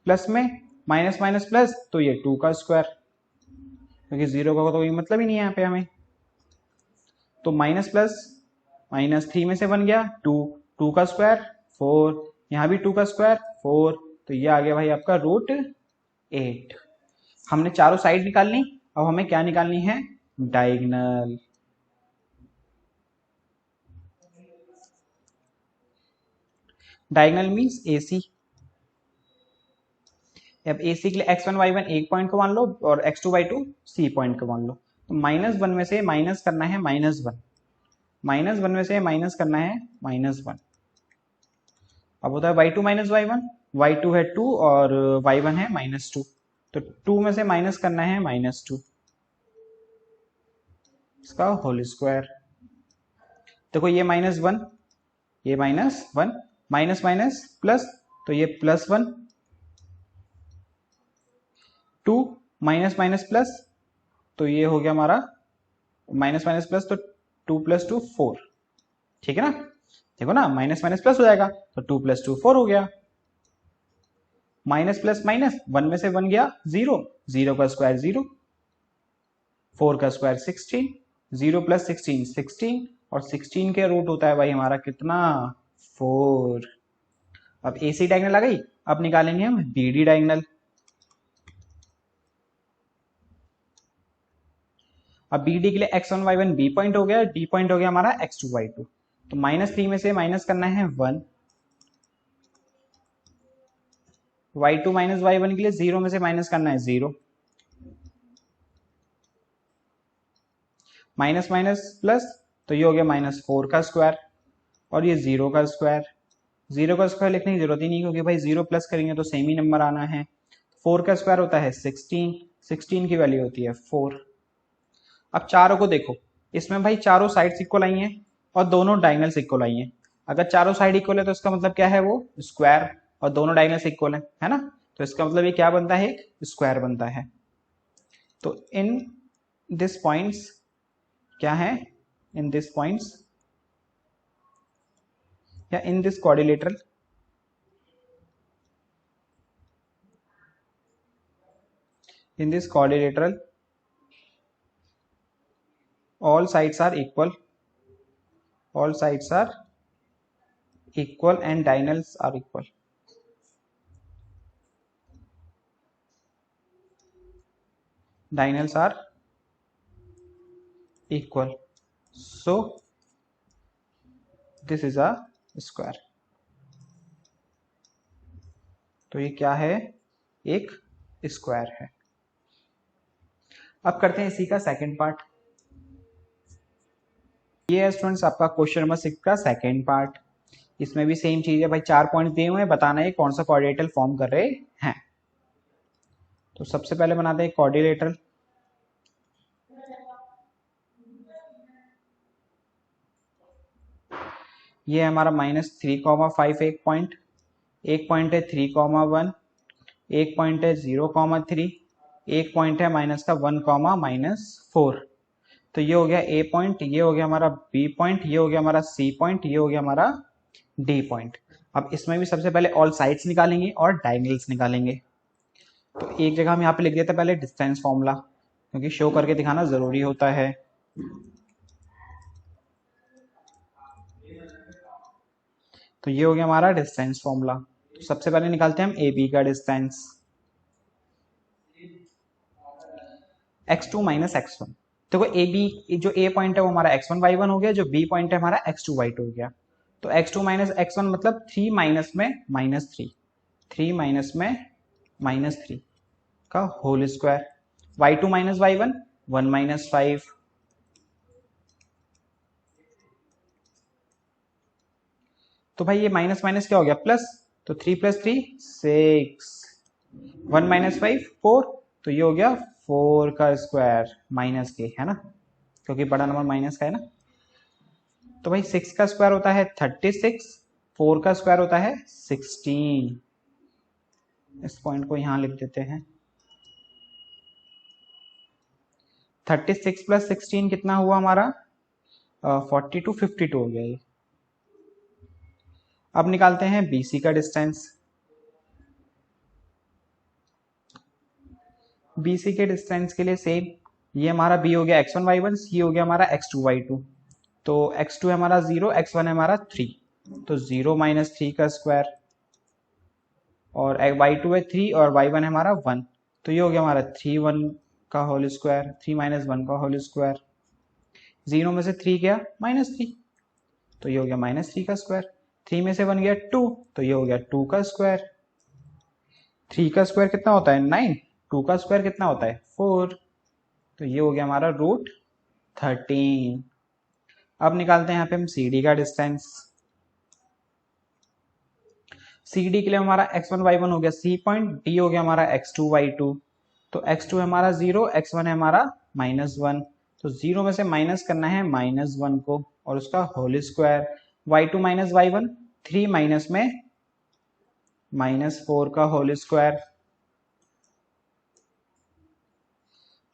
प्लस में माइनस माइनस प्लस, तो ये 2 का स्क्वायर, क्योंकि 0 का तो कोई मतलब ही नहीं है यहाँ पे हमें। तो माइनस प्लस -3 में से बन गया 2, 2 का स्क्वायर 4, यहाँ भी 2 का स्क्वायर 4, तो ये आ गया भाई आपका √8। हमने चारों साइड निकाल ली, अब हमें क्या निकालनी है, डायगोनल। Diagonal means AC। अब AC के लिए x1 y1 एक पॉइंट को मान लो और x2 y2 C पॉइंट को मान लो। तो -1 में से माइनस करना है -1, -1 में से माइनस करना है -1। अब होता है y2 माइनस y1, y2 है 2 और y1 है -2, तो 2 में से माइनस करना है -2, इसका होल स्क्वायर। देखो ये -1, ये -1, माइनस माइनस प्लस, तो ये +1, 2 माइनस माइनस प्लस, तो ये हो गया हमारा माइनस माइनस प्लस, तो 2 + 2 4, ठीक है ना। देखो ना, माइनस माइनस प्लस हो जाएगा, तो 2 + 2 4 हो गया। माइनस प्लस माइनस, 1 में से 1 गया 0, 0 का स्क्वायर 0, 4 का स्क्वायर 16, 0 + 16 16, और 16 के रूट होता है भाई हमारा कितना, 4। अब AC डायगोनल आ गई, अब निकालेंगे हम BD डायगोनल। अब BD के लिए x1 y1 B पॉइंट हो गया, D पॉइंट हो गया हमारा x2 y2, तो -3 में से माइनस करना है 1, y2 माइनस y1 के लिए 0 में से माइनस करना है 0, माइनस माइनस प्लस, तो ये हो गया -4 का स्क्वायर, और ये 0 का स्क्वायर। 0 का स्क्वायर लिखने की जरूरत ही नहीं, क्योंकि भाई 0 प्लस करेंगे तो सेम ही नंबर आना है। 4 का स्क्वायर होता है 16, 16 की वैल्यू होती है 4। अब चारों को देखो, इसमें भाई चारों साइड्स इक्वल आई हैं और दोनों डायगोनल्स इक्वल आई हैं। अगर चारों साइड इक्वल है तो इसका मतलब क्या है, वो स्क्वायर, और दोनों डायगोनल्स इक्वल है ना, तो इसका मतलब ये क्या बनता है, एक स्क्वायर बनता है। तो इन दिस पॉइंट्स क्या है, इन दिस पॉइंट्स या in this quadrilateral, in this quadrilateral all sides are equal, all sides are equal and diagonals are equal. Diagonals are equal, so this is a square. तो ये क्या है, एक स्क्वायर है। अब करते हैं इसी का सेकंड पार्ट। ये है स्टूडेंट्स आपका क्वेश्चन नंबर 6 का सेकंड पार्ट। इसमें भी सेम चीज है भाई, 4 पॉइंट दिए हुए हैं, बताना है कौन सा क्वाड्रिलेटरल फॉर्म कर रहे हैं। तो सबसे पहले बनाते हैं क्वाड्रिलेटरल। ये हमारा -3,5 एक पॉइंट है 3,1, एक पॉइंट है 0,3, एक पॉइंट है -1,-4। तो ये हो गया A पॉइंट, ये हो गया हमारा B पॉइंट, ये हो गया हमारा C पॉइंट, ये हो गया हमारा D पॉइंट। अब इसमें भी सबसे पहले ऑल साइड्स निकालेंगे और डायगोनल्स निकालेंगे। तो एक जगह हम यहाँ पे लिख देते हैं पहले डिस्टेंस फॉर्मूला, क्योंकि शो करके दिखाना जरूरी होता है। तो ये हो गया हमारा डिस्टेंस फॉर्मूला। तो सबसे पहले निकालते हैं हम AB का डिस्टेंस, x2 - x1। देखो AB जो A पॉइंट है वो हमारा x1 y1 हो गया, जो B पॉइंट है हमारा x2 y2 हो गया। तो x2 - x1 मतलब 3 माइनस में -3, 3 माइनस में -3 का होल स्क्वायर। y2 - y1 1 - 5, तो भाई ये माइनस माइनस क्या हो गया, प्लस, तो 3 + 3 6, 1 - 5 4, तो ये हो गया 4 का स्क्वायर माइनस के, है ना, क्योंकि बड़ा नंबर माइनस का है ना। तो भाई 6 का स्क्वायर होता है 36, 4 का स्क्वायर होता है 16। इस पॉइंट को यहां लिख देते हैं। 36 + 16 कितना हुआ हमारा, 42 52 हो गया ये। अब निकालते हैं BC का डिस्टेंस। BC के डिस्टेंस के लिए सेम, ये हमारा B हो गया x1 y1, C हो गया हमारा x2 y2। तो x2 है हमारा 0, x1 है हमारा 3, तो 0 - 3 का स्क्वायर, और y2 है 3 और y1 है हमारा 1, तो ये हो गया हमारा 3 1 का होल स्क्वायर, 3 - 1 का होल स्क्वायर, 0 में से 3 गया -3, तो ये हो गया -3 का स्क्वायर, 3 में से 1 गया 2, तो ये हो गया 2 का स्क्वायर, 3 का स्क्वायर कितना होता है 9, 2 का स्क्वायर कितना होता है 4, तो ये हो गया हमारा √13। अब निकालते हैं यहाँ पे हम सी डी का डिस्टेंस। सी डी के लिए हमारा x1 y1 हो गया सी पॉइंट, डी हो गया हमारा x2 y2, तो x2 है हमारा 0, x1 है हमारा -1, तो 0 में से माइनस करना है -1 को और उसका whole square, y2 - y1, 3 minus में -4 का whole square,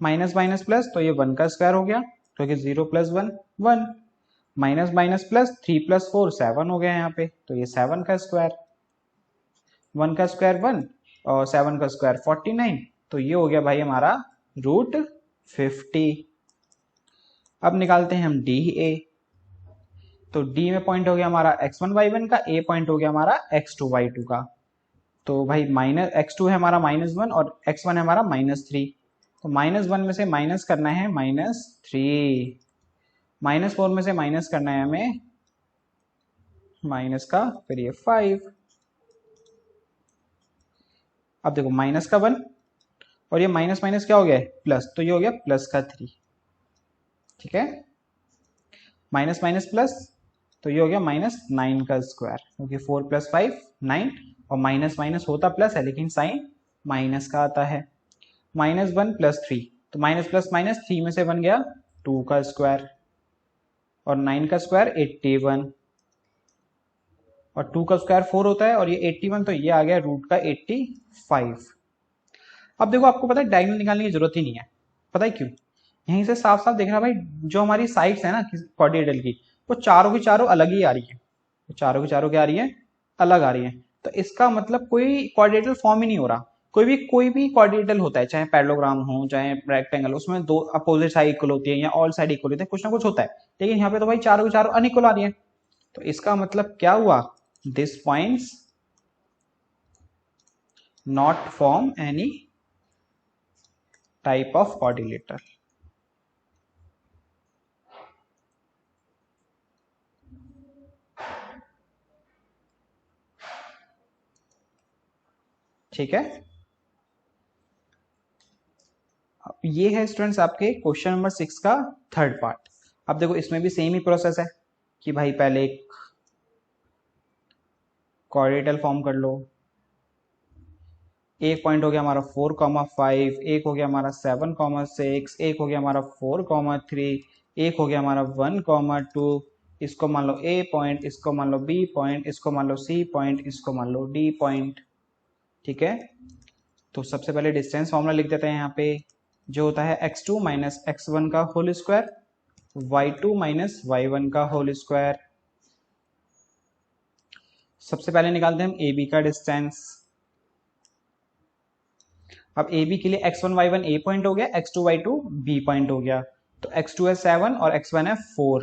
minus minus plus, तो ये 1 का स्क्वायर हो गया, क्योंकि 0 + 1 1, माइनस माइनस प्लस, 3 + 4 7 हो गया यहाँ पे, तो ये 7 का स्क्वायर, 1 का स्क्वायर 1 और 7 का स्क्वायर 49, तो ये हो गया भाई हमारा √50। अब निकालते हैं हम डी ए, तो डी में पॉइंट हो गया हमारा x1 y1 का, ए पॉइंट हो गया हमारा x2 y2 का, तो भाई x2 है हमारा -1 और x1 है हमारा -3, तो -1 में से माइनस करना है -3, -4 में से माइनस करना है हमें माइनस का, फिर ये 5, अब देखो माइनस का 1 और ये माइनस माइनस क्या हो गया प्लस, तो ये हो गया प्लस का 3, ठीक है, माइनस माइनस प्लस, तो ये हो गया -9 का स्क्वायर, क्योंकि 4 + 5 9 और माइनस माइनस होता प्लस है लेकिन साइन माइनस का आता है, -1 + 3, तो माइनस प्लस माइनस 3 में से बन गया 2 का स्क्वायर और 9 का स्क्वायर 81 और 2 का स्क्वायर 4 होता है और ये 81, तो ये आ गया रूट का 85। अब देखो आपको पता है डायगोनल निकालने की जरूरत ही नहीं है, पता है क्यों, यहीं से साफ साफ देखना भाई, जो हमारी साइड्स है ना क्वाड्रेटल की, वो चारों की चारों अलग ही आ रही है, चारों की चारों क्या आ रही है अलग आ रही है, तो इसका मतलब कोई क्वाड्रेटल फॉर्म ही नहीं हो रहा, कोई भी क्वाड्रेटल होता है, चाहे पैरेललोग्राम हो चाहे रेक्टेंगल, उसमें दो अपोजिट साइड इक्वल होती है या ऑल साइड इक्वल होती है, कुछ ना कुछ होता है, लेकिन यहाँ पे तो भाई चारों की चारों अनइक्वल आ रही है, तो इसका मतलब क्या हुआ, this points not form any type of quadrilateral. ठीक है, ये है स्टूडेंट्स आपके क्वेश्चन नंबर 6 का थर्ड पार्ट। अब देखो इसमें भी सेम ही प्रोसेस है कि भाई पहले एक क्वाड्रेटल फॉर्म कर लो, एक पॉइंट हो गया हमारा 4,5, एक हो गया हमारा 7,6, एक हो गया हमारा 4,3, एक हो गया हमारा 1,2, इसको मान लो ए पॉइंट, इसको मान लो बी पॉइंट, इसको मान लो सी पॉइंट, इसको मान लो डी पॉइंट, ठीक है। तो सबसे पहले डिस्टेंस फॉर्मूला लिख देते हैं यहाँ पे, जो होता है x2 - x1 का होल स्क्वायर, y2 - y1 का होल स्क्वायर। सबसे पहले निकालते हैं हम ए बी का डिस्टेंस। अब ए बी के लिए x1 y1 ए पॉइंट हो गया, x2 y2 बी पॉइंट हो गया, तो x2 है 7 और x1 है 4,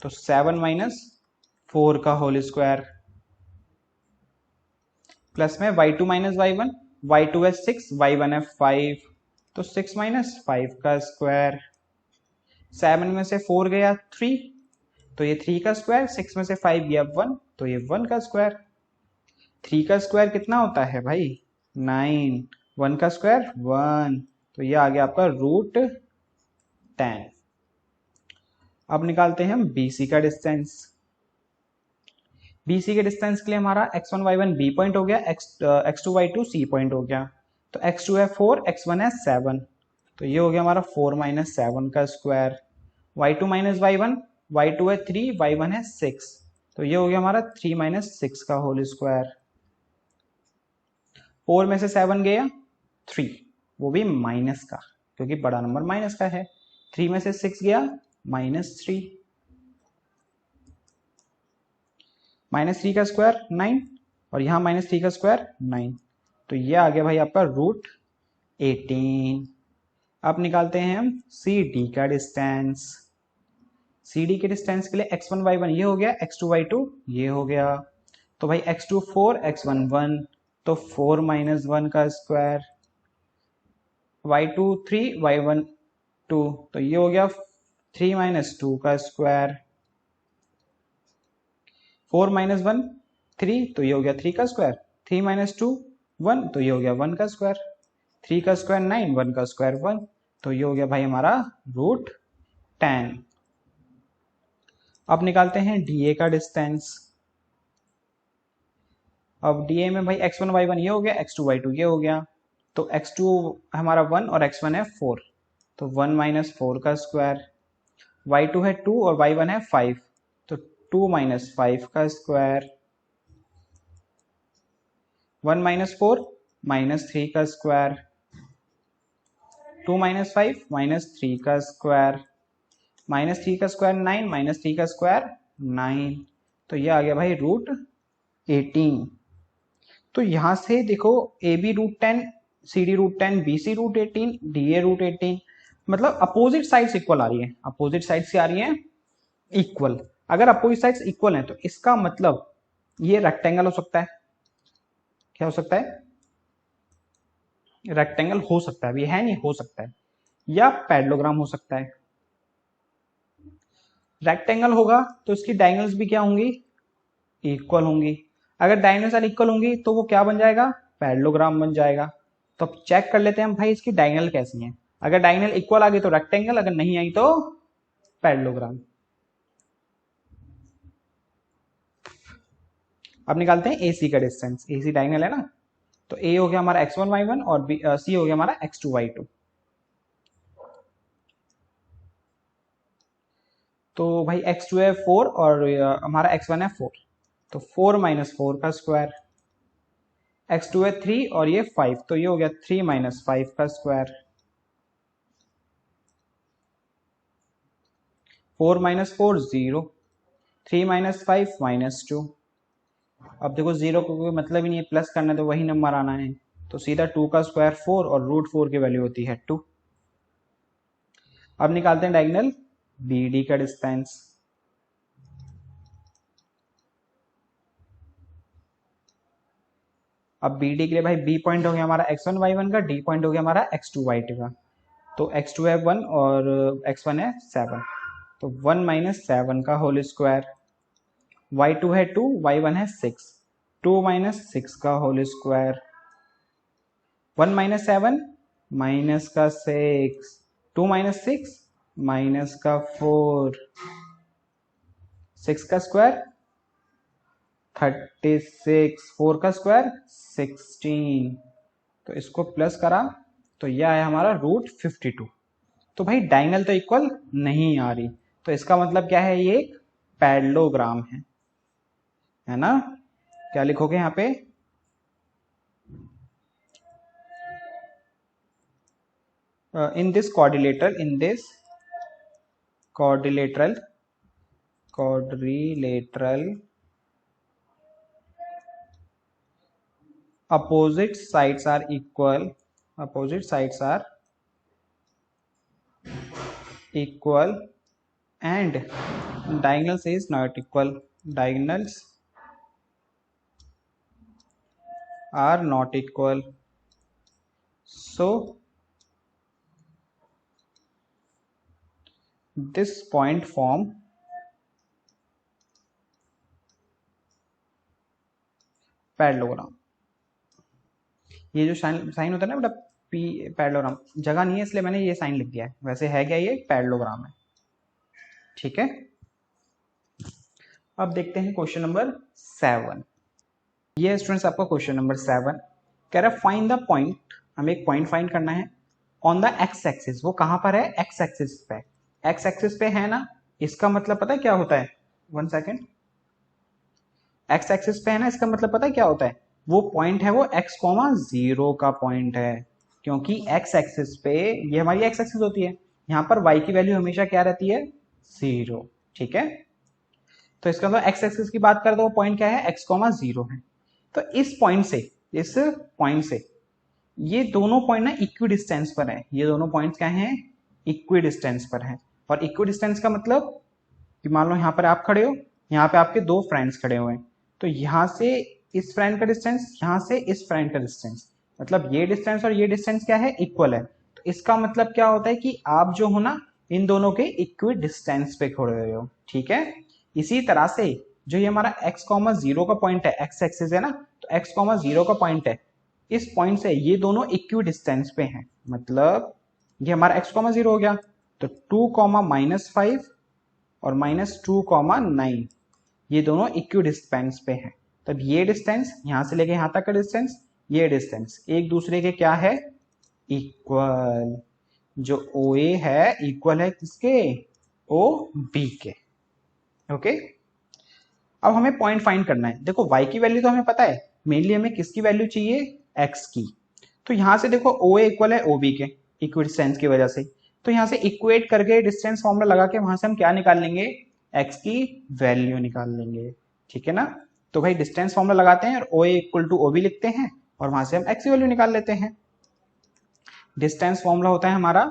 तो 7 - 4 का होल स्क्वायर, प्लस में y2 - y1, y2 है 6, y1 है 5, तो 6 - 5 का स्क्वायर, 7 में से 4 गया 3, तो ये 3 का स्क्वायर, 6 में से 5 गया 1, तो ये 1 का स्क्वायर, 3 का स्क्वायर कितना होता है भाई 9, 1 का स्क्वायर 1, तो ये आ गया आपका √10। अब निकालते हैं हम BC का डिस्टेंस। BC के डिस्टेंस के लिए हमारा x1 y1 B पॉइंट हो गया, x2 y2 C पॉइंट हो गया, तो x2 है 4, x1 है 7, तो ये हो गया हमारा 4 - 7 का स्क्वायर, y2 - y1, y2 है 3, y1 है 6, तो ये हो गया हमारा 3 - 6 का होल स्क्वायर, 4 में से 7 गया 3, वो भी माइनस का, क्योंकि बड़ा नंबर माइनस का है, 3 में से 6 गया -3, -3 का स्क्वायर 9 और यहाँ -3 का स्क्वायर 9, तो ये आ गया भाई आपका √18। अब निकालते हैं हम CD का डिस्टेंस। CD के डिस्टेंस के लिए x1 y1 ये हो गया, x2 y2 ये हो गया, तो भाई x2 4, x1 1, तो 4 - 1 का स्क्वायर, y2 3 y1 2, तो ये हो गया 3 माइनस 2 का स्क्वायर, 4 माइनस 1 3, तो ये हो गया 3 का स्क्वायर, 3 माइनस 2 1, तो ये हो गया 1 का स्क्वायर, 3 का स्क्वायर 9, 1 का स्क्वायर 1, तो ये हो गया भाई हमारा रूट 10। अब निकालते हैं डीए का डिस्टेंस। अब डीए में भाई x1 y1 ये हो गया, x2 y2 ये हो गया, तो x2 हमारा 1 और x1 है 4, तो 1 माइनस 4 का स्क्वायर, y2 है 2 और y1 है 5, तो 2 माइनस 5 का स्क्वायर, 1 माइनस 4 माइनस 3 का स्क्वायर, 2 माइनस 5 माइनस 3 का स्क्वायर, माइनस 3 का स्क्वायर 9, माइनस 3 का स्क्वायर 9, तो ये आ गया भाई रूट 18। तो यहां से देखो A B root 10, C D root 10, B C root 18, D A root 18, मतलब अपोजिट साइड्स इक्वल आ रही है, अपोजिट साइड्स से आ रही है इक्वल। अगर अपोजिट साइड्स इक्वल है तो इसका मतलब ये रेक्टेंगल हो सकता है, क्या हो सकता है, रेक्टेंगल हो सकता है, अभी है नहीं, हो सकता है, या पैरेललोग्राम हो सकता है। रेक्टेंगल होगा तो इसकी डायगोनल्स भी क्या होंगी, इक्वल होंगी। अगर डायगोनल्स इक्वल होंगी तो वो क्या बन जाएगा, पैरेललोग्राम बन जाएगा। तो अब चेक कर लेते हैं हम भाई इसकी डायगोनल कैसी है। अगर डायगोनल इक्वल आ गई तो रेक्टेंगल, अगर नहीं आई तो पैरेललोग्राम। अब निकालते हैं AC का डिस्टेंस, AC डायगोनल है ना, तो A हो गया हमारा x1 y1 और C हो गया हमारा x2 y2। तो भाई x2 है 4 और हमारा x1 है 4, तो 4 माइनस 4 का स्क्वायर, x2 है 3 और ये 5, तो ये हो गया 3 माइनस 5 का स्क्वायर, 4 माइनस 4 0, 3 माइनस 5 माइनस 2। अब देखो जीरो को कोई मतलब ही नहीं है, प्लस करना है तो वही नंबर आना है, तो सीधा 2 का स्क्वायर 4 और रूट 4 की वैल्यू होती है 2। अब निकालते हैं डायगोनल BD का डिस्टेंस। अब BD के लिए भाई B पॉइंट हो गया हमारा x1 y1 का, D पॉइंट हो गया हमारा x2 y2 का, तो x2 है 1 और x1 है 7, तो 1 माइनस 7 का होल स्क्वायर, y2 है 2 y1 है 6, 2 माइनस 6 का होल स्क्वायर, 1 माइनस 7 माइनस का 6, 2 माइनस 6 माइनस का 4, 6 का स्क्वायर 36, 4 का स्क्वायर 16, तो इसको प्लस करा तो यह है हमारा रूट 52। तो भाई डायगोनल तो इक्वल नहीं आ रही, तो इसका मतलब क्या है, ये एक पैरेललोग्राम है ना। क्या लिखोगे यहाँ पे, in this quadrilateral opposite sides are equal and diagonals is not equal, diagonals are not equal, so this point form parallelogram. ये जो साइन होता है ना बेटा पी, पैरेललोग्राम जगह नहीं है इसलिए मैंने ये साइन लिख दिया है, वैसे है क्या, ये पैरेललोग्राम है, ठीक है। अब देखते हैं क्वेश्चन नंबर 7। ये स्टूडेंट्स आपका क्वेश्चन नंबर 7 कह रहा है फाइंड द पॉइंट, हमें एक पॉइंट फाइंड करना है ऑन द एक्स एक्सिस। वो कहां पर है, एक्स एक्सिस पे, एक्स एक्सिस पे है ना, इसका मतलब पता है क्या होता है, 1 सेकेंड, एक्स एक्सिस पे है ना, इसका मतलब पता है क्या होता है, वो पॉइंट है वो x,0 का पॉइंट है, क्योंकि एक्स एक्सिस पे ये हमारी एक्स एक्सिस होती है, यहाँ पर y की वैल्यू हमेशा क्या रहती है, 0, ठीक है। तो इसका मतलब एक्स एक्सिस की बात करें तो वो पॉइंट क्या है, x,0 है। तो इस पॉइंट से ये दोनों पॉइंट ना इक्वी डिस्टेंस पर है, ये दोनों पॉइंट्स क्या हैं, इक्वी डिस्टेंस पर है। और इक्वी डिस्टेंस का मतलब कि मान लो यहाँ पर आप खड़े हो, यहाँ पे आपके 2 फ्रेंड्स खड़े हुए हैं, तो यहाँ से इस फ्रेंड का डिस्टेंस, यहाँ से इस फ्रेंड का डिस्टेंस, मतलब ये डिस्टेंस और ये डिस्टेंस क्या है, इक्वल है। तो इसका मतलब क्या होता है कि आप जो हो ना इन दोनों के इक्वी डिस्टेंस पे खड़े हुए हो, ठीक है। इसी तरह से जो ये हमारा x कॉमा जीरो का पॉइंट है, x एक्सिस है ना, तो x कॉमा जीरो का पॉइंट है, इस पॉइंट से ये दोनों इक्वी डिस्टेंस पे हैं, मतलब ये हमारा x कॉमा जीरो हो गया, तो 2 कॉमा -5 और -2 कॉमा 9 ये दोनों इक्वी डिस्टेंस पे हैं। तब ये डिस्टेंस यहां से लेके यहां तक का डिस्टेंस, ये डिस्टेंस एक दूसरे के क्या है, इक्वल। जो OA है इक्वल है किसके, OB के। ओके, अब हमें पॉइंट फाइंड करना है। देखो y की वैल्यू तो हमें पता है, मेनली हमें किसकी वैल्यू चाहिए, x की। तो यहां से देखो OA इक्वल है OB के, इक्वी डिस्टेंस की वजह से। तो यहां से इक्वेट करके डिस्टेंस फॉर्मूला लगा के वहां से हम क्या निकाल लेंगे, x की वैल्यू निकाल लेंगे, ठीक है ना। तो भाई डिस्टेंस फॉर्मूला लगाते हैं और OA इक्वल टू OB लिखते हैं और वहां से हम x की वैल्यू निकाल लेते हैं। डिस्टेंस फॉर्मूला होता है हमारा,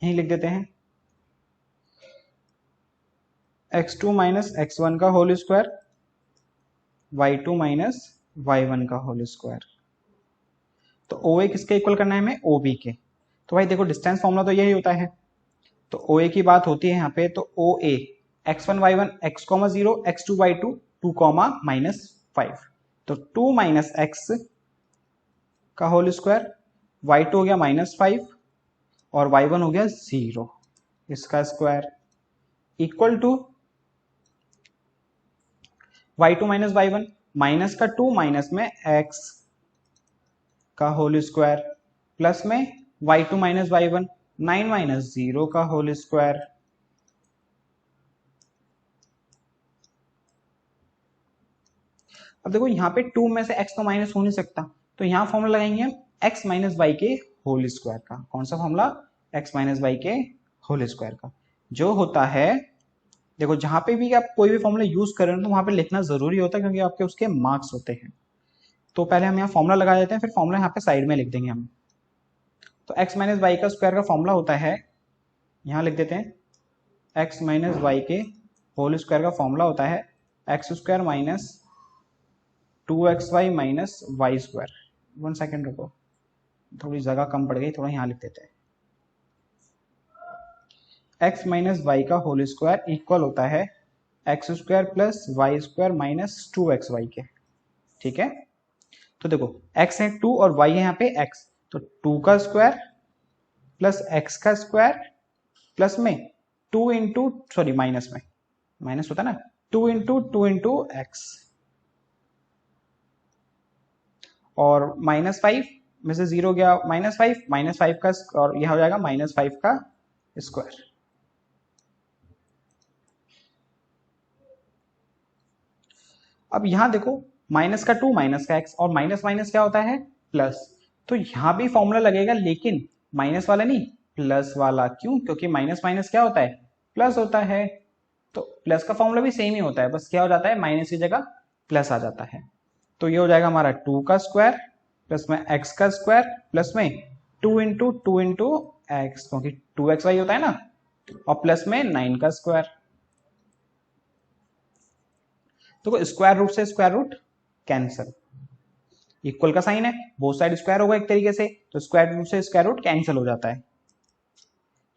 यही लिख देते हैं, x2 माइनस x1 का whole square, y2 minus y1 का होल स्क्वायर। तो OA किसके इक्वल करना है हमें, OB के। तो भाई देखो डिस्टेंस फॉर्मूला तो यही होता है, तो OA की बात होती है यहाँ पे, तो OA x1 y1 x, 0 x2 y2 2, -5, तो 2 माइनस एक्स का होल स्क्वायर, y2 हो गया -5 और y1 हो गया 0 इसका square, equal to y2 minus y1 minus का 2 माइनस में x का होल स्क्वायर प्लस में y2 माइनस y1 9 माइनस 0 का होल स्क्वायर। अब देखो यहाँ पे 2 में से x तो माइनस हो नहीं सकता, तो यहाँ फॉर्मूला लगाएंगे हम x माइनस वाई के होल स्क्वायर का। कौन सा फॉर्मूला, x माइनस वाई के होल स्क्वायर का, जो होता है, देखो जहां पे भी आप कोई भी फॉर्मूला यूज कर रहे हो तो वहां पे लिखना जरूरी होता है, क्योंकि आपके उसके मार्क्स होते हैं। तो पहले हम यहाँ फॉर्मूला लगा देते हैं, फिर फॉर्मूला यहाँ पे साइड में लिख देंगे हम। तो x माइनस वाई का स्क्वायर का फॉर्मूला होता है, यहाँ लिख देते हैं, x माइनस वाई के होल स्क्वायर का फॉर्मूला होता है x square minus 2xy minus y square. 1 second रुको, थोड़ी जगह कम पड़ गई, थोड़ा यहाँ लिख देते हैं। x माइनस वाई का होल स्क्वायर इक्वल होता है x square plus y square minus 2xy के, ठीक है। तो देखो x है 2 और y है यहाँ पे x, तो 2 का स्क्वायर प्लस x का स्क्वायर प्लस में 2 इंटू, सॉरी माइनस में, माइनस होता है ना, 2 इंटू एक्स और -5 में से 0 गया -5 का, और यह हो जाएगा -5 का स्क्वायर। अब यहां देखो माइनस का 2 माइनस का x और माइनस माइनस क्या होता है, प्लस। तो यहां भी फॉर्मूला लगेगा, लेकिन माइनस वाला नहीं, प्लस वाला। क्यों, क्योंकि माइनस माइनस क्या होता है, प्लस होता है। तो प्लस का फॉर्मूला भी सेम ही होता है, बस क्या हो जाता है, माइनस की जगह प्लस आ जाता है। तो ये हो जाएगा हमारा 2 का स्क्वायर प्लस में x का स्क्वायर प्लस में 2 इंटू एक्स, क्योंकि 2xy होता है ना, और प्लस में 9 का स्क्वायर। तो स्क्वायर रूट से स्क्वायर रूट कैंसिल, इक्वल का साइन है, बोथ साइड स्क्वायर होगा एक तरीके से, तो स्क्वायर रूट से स्क्वायर रूट कैंसिल हो जाता है।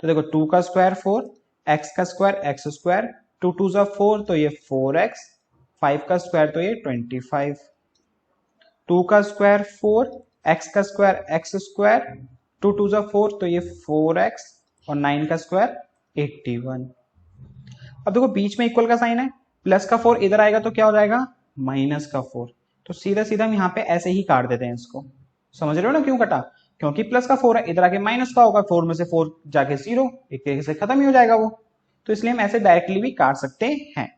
तो देखो 2 का स्क्वायर 4, x का स्क्वायर x स्क्वायर, 2 2 जा 4 तो ये 4x, 5 का स्क्वायर तो ये 25, 2 का स्क्वायर 4, x का स्क्वायर x स्क्वायर, 2 2 जा 4 तो ये 4x और 9 का स्क्वायर 81। अब देखो बीच में इक्वल का साइन है, प्लस का 4 इधर आएगा तो क्या हो जाएगा, माइनस का 4। तो सीधा सीधा हम यहाँ पे ऐसे ही काट देते हैं इसको। समझ रहे हो ना क्यों कटा, क्योंकि प्लस का 4 है, इधर आके माइनस का होगा, 4 में से 4 जाके 0, एक तरीके से खत्म ही हो जाएगा वो। तो इसलिए हम ऐसे डायरेक्टली भी काट सकते हैं।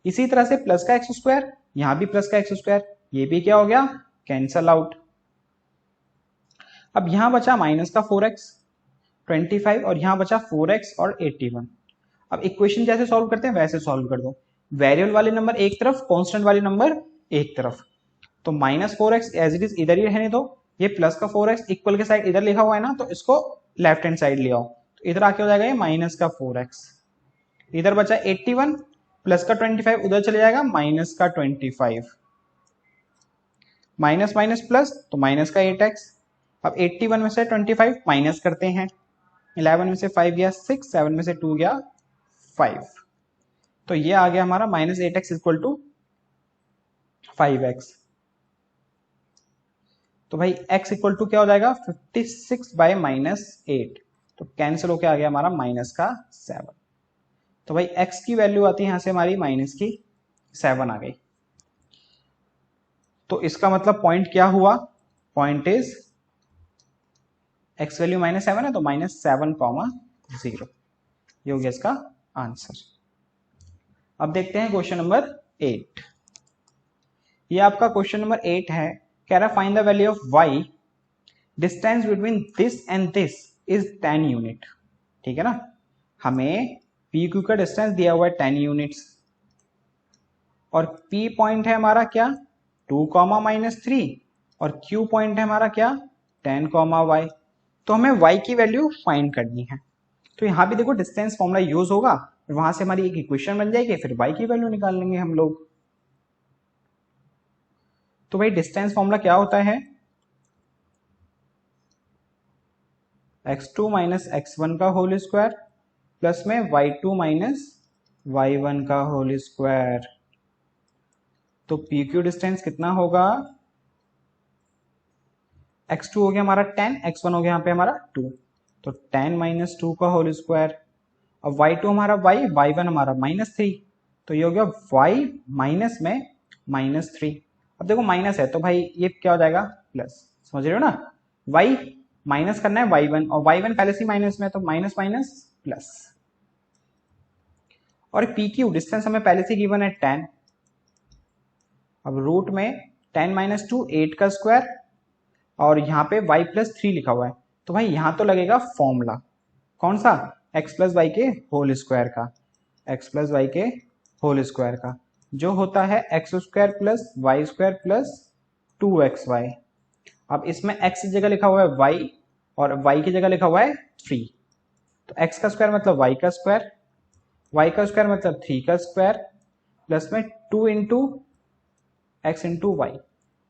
इसी तरह से प्लस का एक्स स्क्वायर, यहां भी प्लस का एक्स स्क्वायर, ये भी क्या हो गया, कैंसल आउट। अब यहां बचा माइनस का 4x 25 और यहां बचा 4x और 81। अब इक्वेशन जैसे सॉल्व करते हैं वैसे सॉल्व कर दो, वेरिएबल वाले नंबर एक तरफ, कांस्टेंट वाले नंबर एक तरफ। तो -4x एज इट इज इधर ही रहने दो, ये प्लस का 4x इक्वल के साइड इधर लिखा हुआ है ना, तो इसको लेफ्ट हैंड साइड ले आओ, तो इधर आके हो जाएगा ये माइनस का 4x, इधर बचा 81 प्लस का 25 उधर चले जाएगा माइनस का 25। माइनस माइनस प्लस, तो माइनस का 8x। अब 81 में से 25 माइनस करते हैं, 11 में से 5 गया 6, 7 में से 2 गया 5, तो ये आ गया हमारा minus 8x equal to 5x। तो भाई x इक्वल टू क्या हो जाएगा 56 बाय -8, तो कैंसिल होके आ गया हमारा माइनस का 7। तो भाई x की वैल्यू आती है यहां से हमारी माइनस की 7 आ गई। तो इसका मतलब पॉइंट क्या हुआ, पॉइंट इज x वैल्यू -7 है तो -7,0। ये हो गया इसका आंसर। अब देखते हैं क्वेश्चन नंबर 8। ये आपका क्वेश्चन नंबर 8 है, कह रहा find the value of y, distance between this and this is 10 unit. ठीक है ना, हमें पी क्यू का डिस्टेंस दिया हुआ है 10 यूनिट्स, और P पॉइंट है हमारा क्या 2, -3, और Q पॉइंट है हमारा क्या 10, y। तो हमें y की वैल्यू फाइंड करनी है। तो यहाँ भी देखो डिस्टेंस फॉर्मूला यूज होगा, वहां से हमारी एक इक्वेशन बन जाएगी, फिर y की वैल्यू निकाल लेंगे हम लोग। तो भाई डिस्टेंस फॉर्मूला क्या होता है, x2 माइनस x1 का होल स्क्वायर प्लस में y2 माइनस y1 का होल स्क्वायर। तो पी क्यू डिस्टेंस कितना होगा, x2 हो गया हमारा 10, x1 हो गया यहाँ पे हमारा 2, तो 10 माइनस 2 का होल स्क्वायर। अब y2 हमारा y1 हमारा -3, तो ये हो गया y माइनस में -3। अब देखो माइनस है तो भाई ये क्या हो जाएगा प्लस, समझ रहे हो ना, y माइनस करना है y1, और y1 पहले से माइनस में, तो माइनस माइनस प्लस। और पी क्यू डिस्टेंस हमें पहले से गिवन है 10, अब रूट में 10 माइनस 2 8 का स्क्वायर, और यहाँ पे y प्लस 3 लिखा हुआ है, तो भाई यहाँ तो लगेगा फॉर्मूला कौन सा, x प्लस वाई के होल स्क्वायर का, x प्लस वाई के होल स्क्वायर का, जो होता है x square plus y square plus 2xy। अब इसमें x की जगह लिखा हुआ है y, और y की जगह लिखा हुआ है 3, तो x का स्क्वायर मतलब y का स्क्वायर, y का स्क्वायर मतलब 3 का स्क्वायर, प्लस में 2 इंटू एक्स इंटू वाई,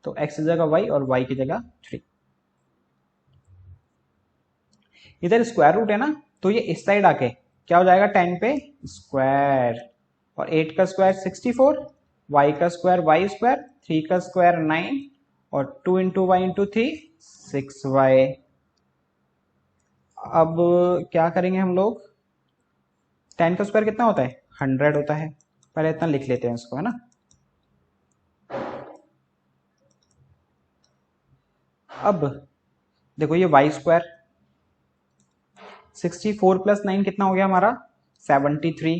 तो x की जगह y और y की जगह 3। इधर स्क्वायर रूट है ना, तो ये इस साइड आके क्या हो जाएगा 10 पे स्क्वायर, और 8 का स्क्वायर 64, y का स्क्वायर y स्क्वायर, 3 का स्क्वायर 9, और 2 इंटू वाई इंटू 3 6y। अब क्या करेंगे हम लोग, 10 का स्क्वायर कितना होता है 100 होता है, पहले इतना लिख लेते हैं इसको, है ना। अब देखो ये y स्क्वायर 64 प्लस 9 कितना हो गया हमारा 73,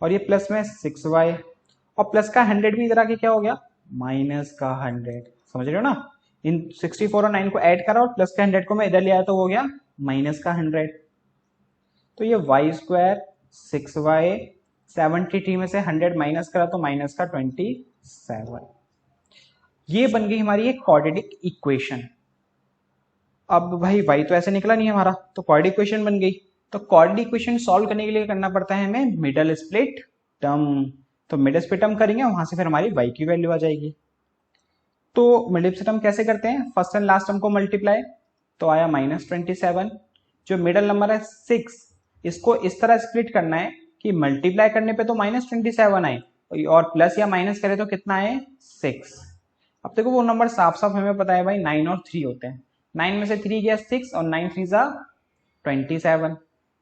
और ये प्लस में 6y, और प्लस का 100 भी इधर आके क्या हो गया माइनस का 100, समझ रहे हो ना, इन 64 और 9 को ऐड करा और प्लस का 100 को मैं इधर ले आया तो हो गया माइनस का 100। तो ये y स्क्वायर 6y, 73 में से 100 माइनस करा तो माइनस का 27। ये बन गई हमारी एक क्वाड्रेटिक इक्वेशन। अब भाई y तो ऐसे निकला नहीं हमारा, तो क्वाड्रेटिक इक्वेशन बन गई। तो क्वाड्रेटिक इक्वेशन सॉल्व करने के लिए करना पड़ता है हमें मिडल स्प्लिट टर्म, तो मिडल स्प्लिट टर्म करेंगे, वहां से फिर हमारी y की वैल्यू आ जाएगी। तो मिडल स्प्लिट टर्म कैसे करते हैं, फर्स्ट एंड लास्ट टर्म को मल्टीप्लाई, तो आया -27, जो मिडल नंबर है 6, इसको इस तरह स्प्लिट करना है कि मल्टीप्लाई करने पे तो -27 आए, और प्लस या माइनस करें तो कितना आए 6। अब देखो वो नंबर साफ साफ हमें पता है भाई 9 और 3 होते हैं, 9 में से 3 गया 6, और 9 3 जा 27,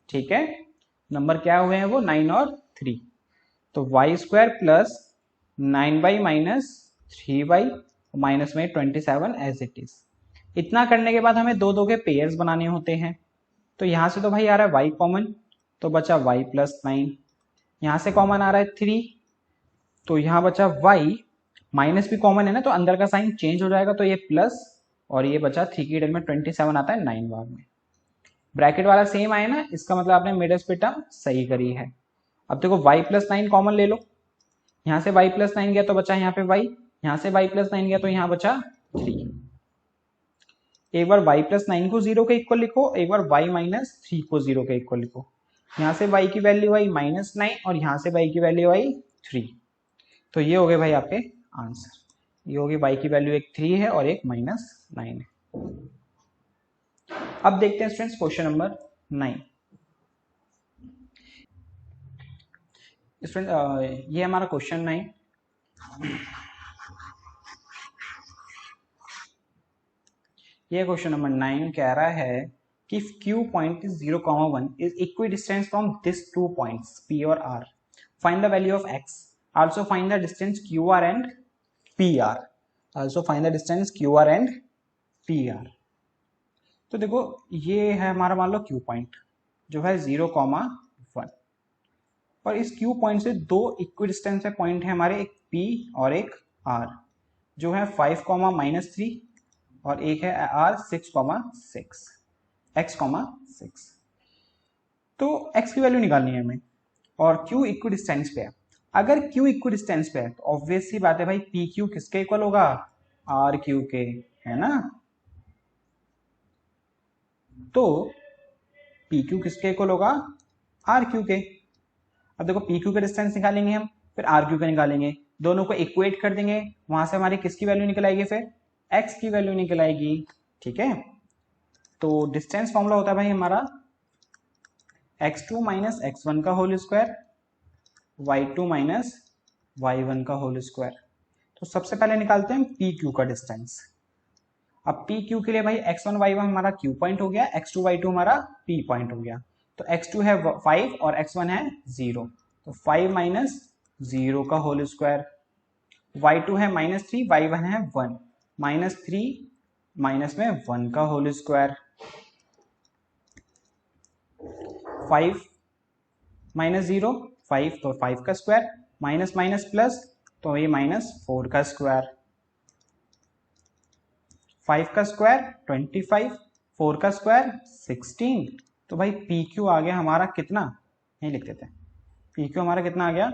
ठीक है, नंबर क्या हुए हैं वो 9 और 3। तो y square plus 9y minus 3y minus में 27 एज इट इज। इतना करने के बाद हमें दो दो के पेयर्स बनाने होते हैं, तो यहां से तो भाई आ रहा है y कॉमन, तो बचा y प्लस 9, यहां से कॉमन आ रहा है 3, तो यहां बचा y, माइनस भी कॉमन है ना तो अंदर का साइन चेंज हो जाएगा, तो ये प्लस, और ये बचा 3 की इधर में 27 आता है 9 बार में, ब्रैकेट वाला सेम आया ना, इसका मतलब आपने मिडल स्प्लिट टर्म सही करी है। अब देखो y प्लस 9 कॉमन ले लो, यहां से y प्लस 9 गया तो बचा यहाँ पे y, यहां से y प्लस 9 गया तो यहाँ बचा 3। एक बार y प्लस 9 को 0 के इक्वल लिखो, एक बार y माइनस 3 को 0 के इक्वल लिखो, यहाँ से y की वैल्यू आई -9 और यहाँ से y की वैल्यू आई 3, तो ये हो गए भाई आपके आंसर। ये होगी y की वैल्यू एक 3 है और एक -9 है। अब देखते हैं स्टूडेंट्स क्वेश्चन नंबर 9। स्टूडेंट ये हमारा क्वेश्चन 9। ये क्वेश्चन नंबर 9 कह रहा है कि Q point is 0,1 is equidistant from these 2 points P और R. Find the value of X. Also find the distance QR and PR. Also find the distance QR and PR. तो देखो ये है हमारा मान लो Q point जो है 0,1 और इस Q point से दो इक्विडिस्टेंस है पॉइंट है हमारे, एक P और एक R जो है 5,-3 और एक है R 6,6 x,6। तो x की वैल्यू निकालनी है हमें और Q इक्विडिस्टेंस पे है। अगर Q इक्विडिस्टेंस पे है तो ऑब्वियस सी बात है भाई PQ किसके इक्वल होगा, RQ के, है ना। तो PQ किसके इक्वल होगा, RQ के। अब देखो PQ का डिस्टेंस निकालेंगे हम, फिर RQ का निकालेंगे, दोनों को इक्वेट कर देंगे, वहां से हमारी किसकी वैल्यू निकल आएगी, फिर x की वैल्यू निकल आएगी। ठीक है, तो डिस्टेंस फॉर्मूला होता है भाई हमारा x2 माइनस x1 का whole square y2 minus y1 का होल स्क्वायर। तो सबसे पहले निकालते हैं PQ का डिस्टेंस। अब PQ के लिए भाई x1 y1 हमारा Q पॉइंट हो गया, x2 y2 हमारा P पॉइंट हो गया। तो x2 है 5 और x1 है 0, तो 5 माइनस 0 का होल स्क्वायर, y2 है -3, y1 है 1, -3 माइनस में 1 का होल स्क्वायर, 5 माइनस 0 5 तो 5 का स्क्वायर, माइनस माइनस प्लस तो ये -4 का स्क्वायर, 5 का स्क्वायर 25, 4 का स्क्वायर 16। तो भाई PQ आ गया हमारा कितना, नहीं लिख देते, PQ हमारा कितना आ गया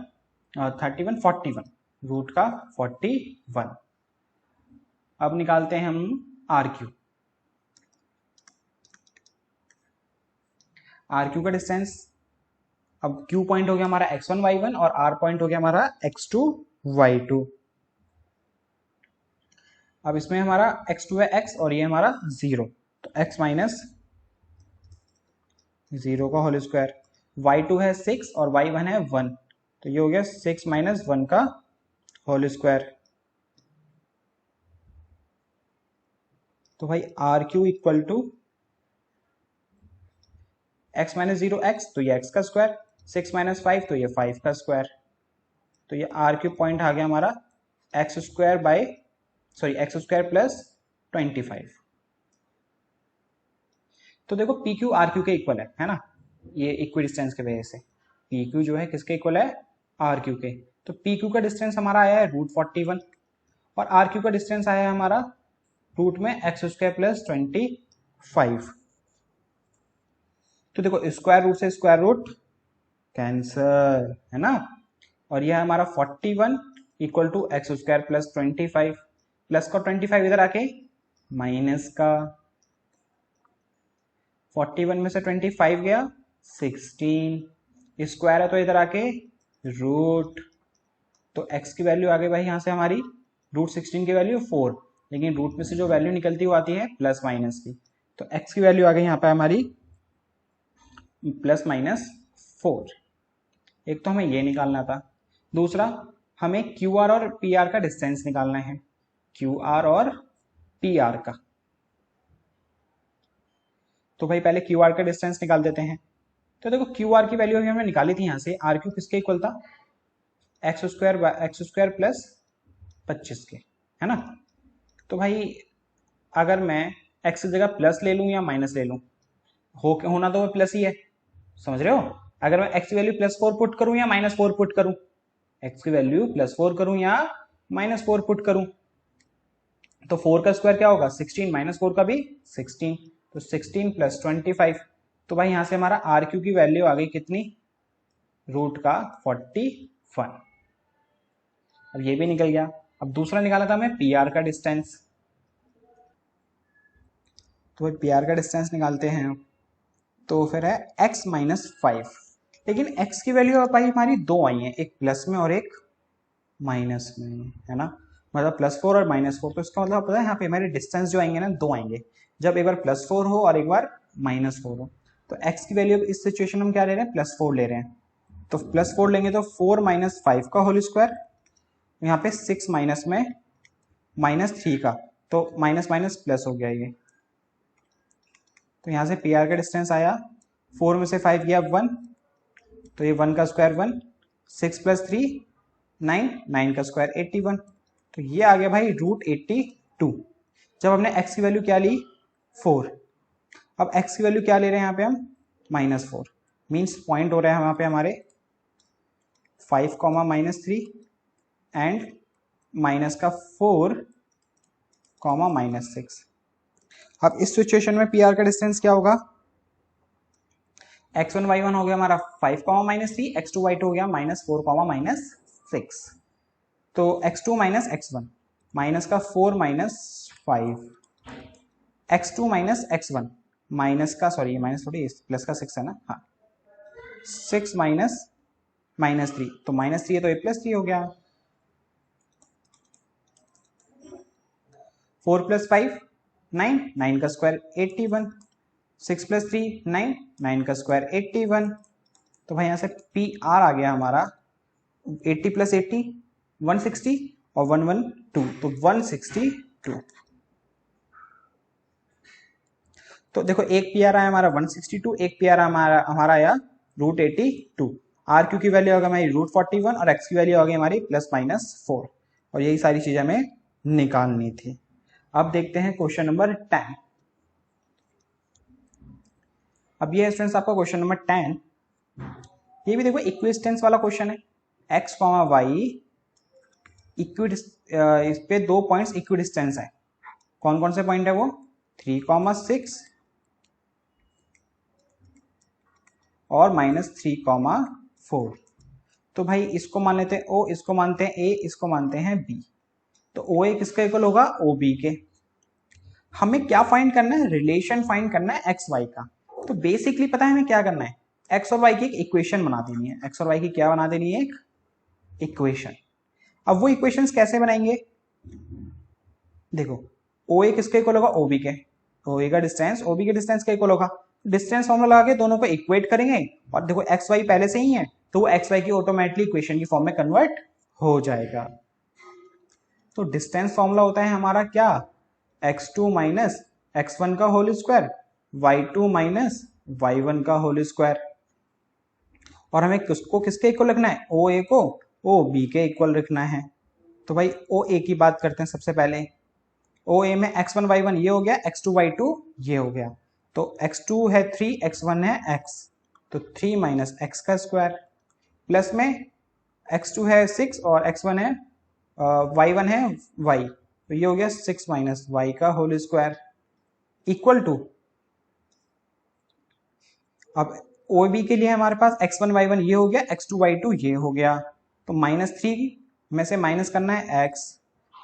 31, 41 रूट का 41। अब निकालते हैं हम RQ। RQ का डिस्टेंस, अब Q पॉइंट हो गया हमारा x1 y1 और R पॉइंट हो गया हमारा x2 y2। अब इसमें हमारा x2 है x और ये हमारा 0, तो x माइनस 0 का होल स्क्वायर, y2 है 6 और y1 है 1, तो ये हो गया 6 माइनस 1 का होल स्क्वायर। तो भाई RQ equal to x minus 0 x, तो ये x का स्क्वायर, 6 माइनस 5 तो ये 5 का स्क्वायर। तो ये RQ पॉइंट आ गया हमारा x स्क्वायर प्लस 25। तो देखो PQ RQ के इक्वल है ना, ये इक्विडिस्टेंस के वजह से PQ जो है किसके इक्वल है, RQ के। तो PQ का डिस्टेंस हमारा आया है √41 और RQ का डिस्टेंस आया है हमारा रूट में x स्क्वायर प्लस 25। तो देखो स्क्वायर रूट से स्क्वायर रूट कैंसर, है ना, और यह हमारा 41 equal to x square plus 25, plus का 25 इधर आके माइनस का, 41 में से 25 गया 16, स्क्वायर है तो इधर आके रूट, तो x की वैल्यू आ गई भाई यहाँ से हमारी √16 की वैल्यू 4, लेकिन रूट में से जो वैल्यू निकलती हुई आती है प्लस माइनस की, तो x की वैल्यू आ गई यहाँ पे हमारी ±4। एक तो हमें ये निकालना था, दूसरा हमें QR और PR का डिस्टेंस निकालना है, QR और PR का। तो भाई पहले QR का डिस्टेंस निकाल देते हैं। तो देखो QR की वैल्यू हमने निकाली थी यहाँ से, RQ किसके इक्वल था, x स्क्वायर प्लस 25 के, है ना। तो भाई अगर मैं x की जगह प्लस ले लूँ या माइनस ले लूँ, होना तो प्लस ही है, समझ रहे हो। अगर मैं x की वैल्यू +4 पुट करूं या -4 पुट करूं, x की वैल्यू +4 करूं या -4 पुट करूं, तो 4 का स्क्वायर क्या होगा 16, -4 का भी 16, तो 16 + 25। तो भाई यहां से हमारा RQ की वैल्यू आ गई कितनी, रूट का 41। अब ये भी निकल गया। अब दूसरा निकाला था मैं PR का डिस्टेंस, तो भाई PR का डिस्टेंस निकालते हैं। तो फिर है x माइनस 5, लेकिन x की वैल्यू भाई हमारी दो आई है, एक प्लस में और एक माइनस में, है ना। मतलब +4 और -4, तो इसका मतलब पता है यहाँ पे हमारे डिस्टेंस जो आएंगे ना, 2 आएंगे, जब एक बार +4 हो और एक बार -4 हो। तो x की वैल्यू इस सिचुएशन में हम क्या ले रहे हैं, +4 ले रहे हैं, तो +4 लेंगे तो 4 - 5 का होल स्क्वायर, यहाँ पे 6 माइनस में -3 का, तो माइनस माइनस प्लस हो गया ये। तो यहाँ से PR का डिस्टेंस आया, 4 में से 5 गया 1, तो ये 1 का स्क्वायर 1, 6 + 3 9, 9 का स्क्वायर 81, तो ये आ गया भाई √82। जब हमने x की वैल्यू क्या ली, 4, अब x की वैल्यू क्या ले रहे हैं यहाँ पे हम, -4, मीन्स पॉइंट हो रहा है वहाँ पे हमारे 5, -3 एंड माइनस का 4, -6। अब इस सिचुएशन में PR का डिस्टेंस क्या होगा, x1 y1 हो गया हमारा 5, -3, x2 y2 हो गया -4, -6, तो x2 - x1 माइनस का 4 - 5, x2 - x1 माइनस का, सॉरी माइनस थोड़ी, प्लस का 6 है ना, हाँ 6 - -3, तो -3 है तो ये +3 हो गया, 4 + 5 9, 9 का स्क्वायर 81, 6 + 3 9, 9 का स्क्वायर 81, तो भाई यहाँ से PR आ गया हमारा 80 + 80 160 और 112, तो 162। तो देखो एक PR आया हमारा 162, एक PR हमारा आया √82। RQ की वैल्यू होगा हमारी √41 और x की वैल्यू होगी हमारी +-4, और यही सारी चीजें हमें निकालनी थी। अब देखते हैं क्वेश्चन नंबर 10। अब ये स्टूडेंट्स आपका क्वेश्चन नंबर 10, ये भी देखो इक्विडिस्टेंस वाला क्वेश्चन है, x, y इस पे 2 पॉइंट्स इक्विडिस्टेंस है। कौन कौन से पॉइंट है वो, 3, 6 और -3, 4। तो भाई इसको मान लेते हैं O, इसको मानते हैं A, इसको मानते हैं B। तो OA किसका इक्वल होगा, OB के। हमें क्या फाइंड करना है, रिलेशन फाइंड करना है एक्स वाई का। तो बेसिकली पता है हमें क्या करना है, एक्स और वाई की एक इक्वेशन बना देनी है, एक्स और वाई की क्या बना देनी है, एक इक्वेशन। अब वो इक्वेशंस कैसे बनाएंगे, देखो OA किसके इक्वल होगा, OB के, OA का डिस्टेंस OB के डिस्टेंस के इक्वल होगा, डिस्टेंस फॉर्मूला लगा के दोनों को इक्वेट करेंगे, और देखो एक्स वाई पहले से ही है, तो वो एक्स वाई की ऑटोमेटिकली इक्वेशन की फॉर्म में कन्वर्ट हो जाएगा। तो डिस्टेंस फॉर्मूला होता है हमारा क्या, x2 - x1 का होल स्क्वायर, y2 - y1 का होल स्क्वायर, और हमें किसको किसके इक्वल रखना है, OA को OB के इक्वल रखना है। तो भाई OA की बात करते हैं सबसे पहले, OA में x1 y1 ये हो गया, x2 y2 ये हो गया, तो x2 है 3, x1 है x, तो 3 - x का स्क्वायर, प्लस में x2 है 6 और x1 है y1 है y, तो ये हो गया 6 - y का होल स्क्वायर, इक्वल टू, अब OB के लिए हमारे पास x1 y1 ये हो गया, x2 y2 ये हो गया, तो -3 में से माइनस करना है x,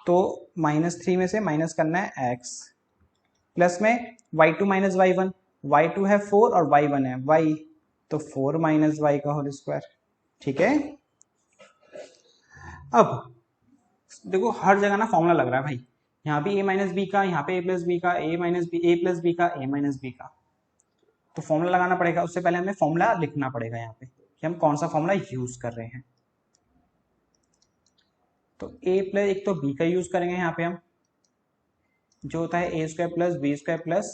तो -3 में से माइनस करना है x, प्लस में y2 - y1, y2 है 4 और y1 है y, तो 4 - y का होल स्क्वायर। ठीक है, अब देखो हर जगह ना फॉर्मूला लग रहा है भाई, यहाँ पे a - b का, यहाँ पे a + b का, a + b का, a - b का, तो फॉर्मूला लगाना पड़ेगा। उससे पहले हमें फॉर्मूला लिखना पड़ेगा यहाँ पे कि हम कौन सा फॉर्मूला यूज कर रहे हैं। तो एक तो b का यूज करेंगे यहाँ पे हम, जो होता है a² + b² +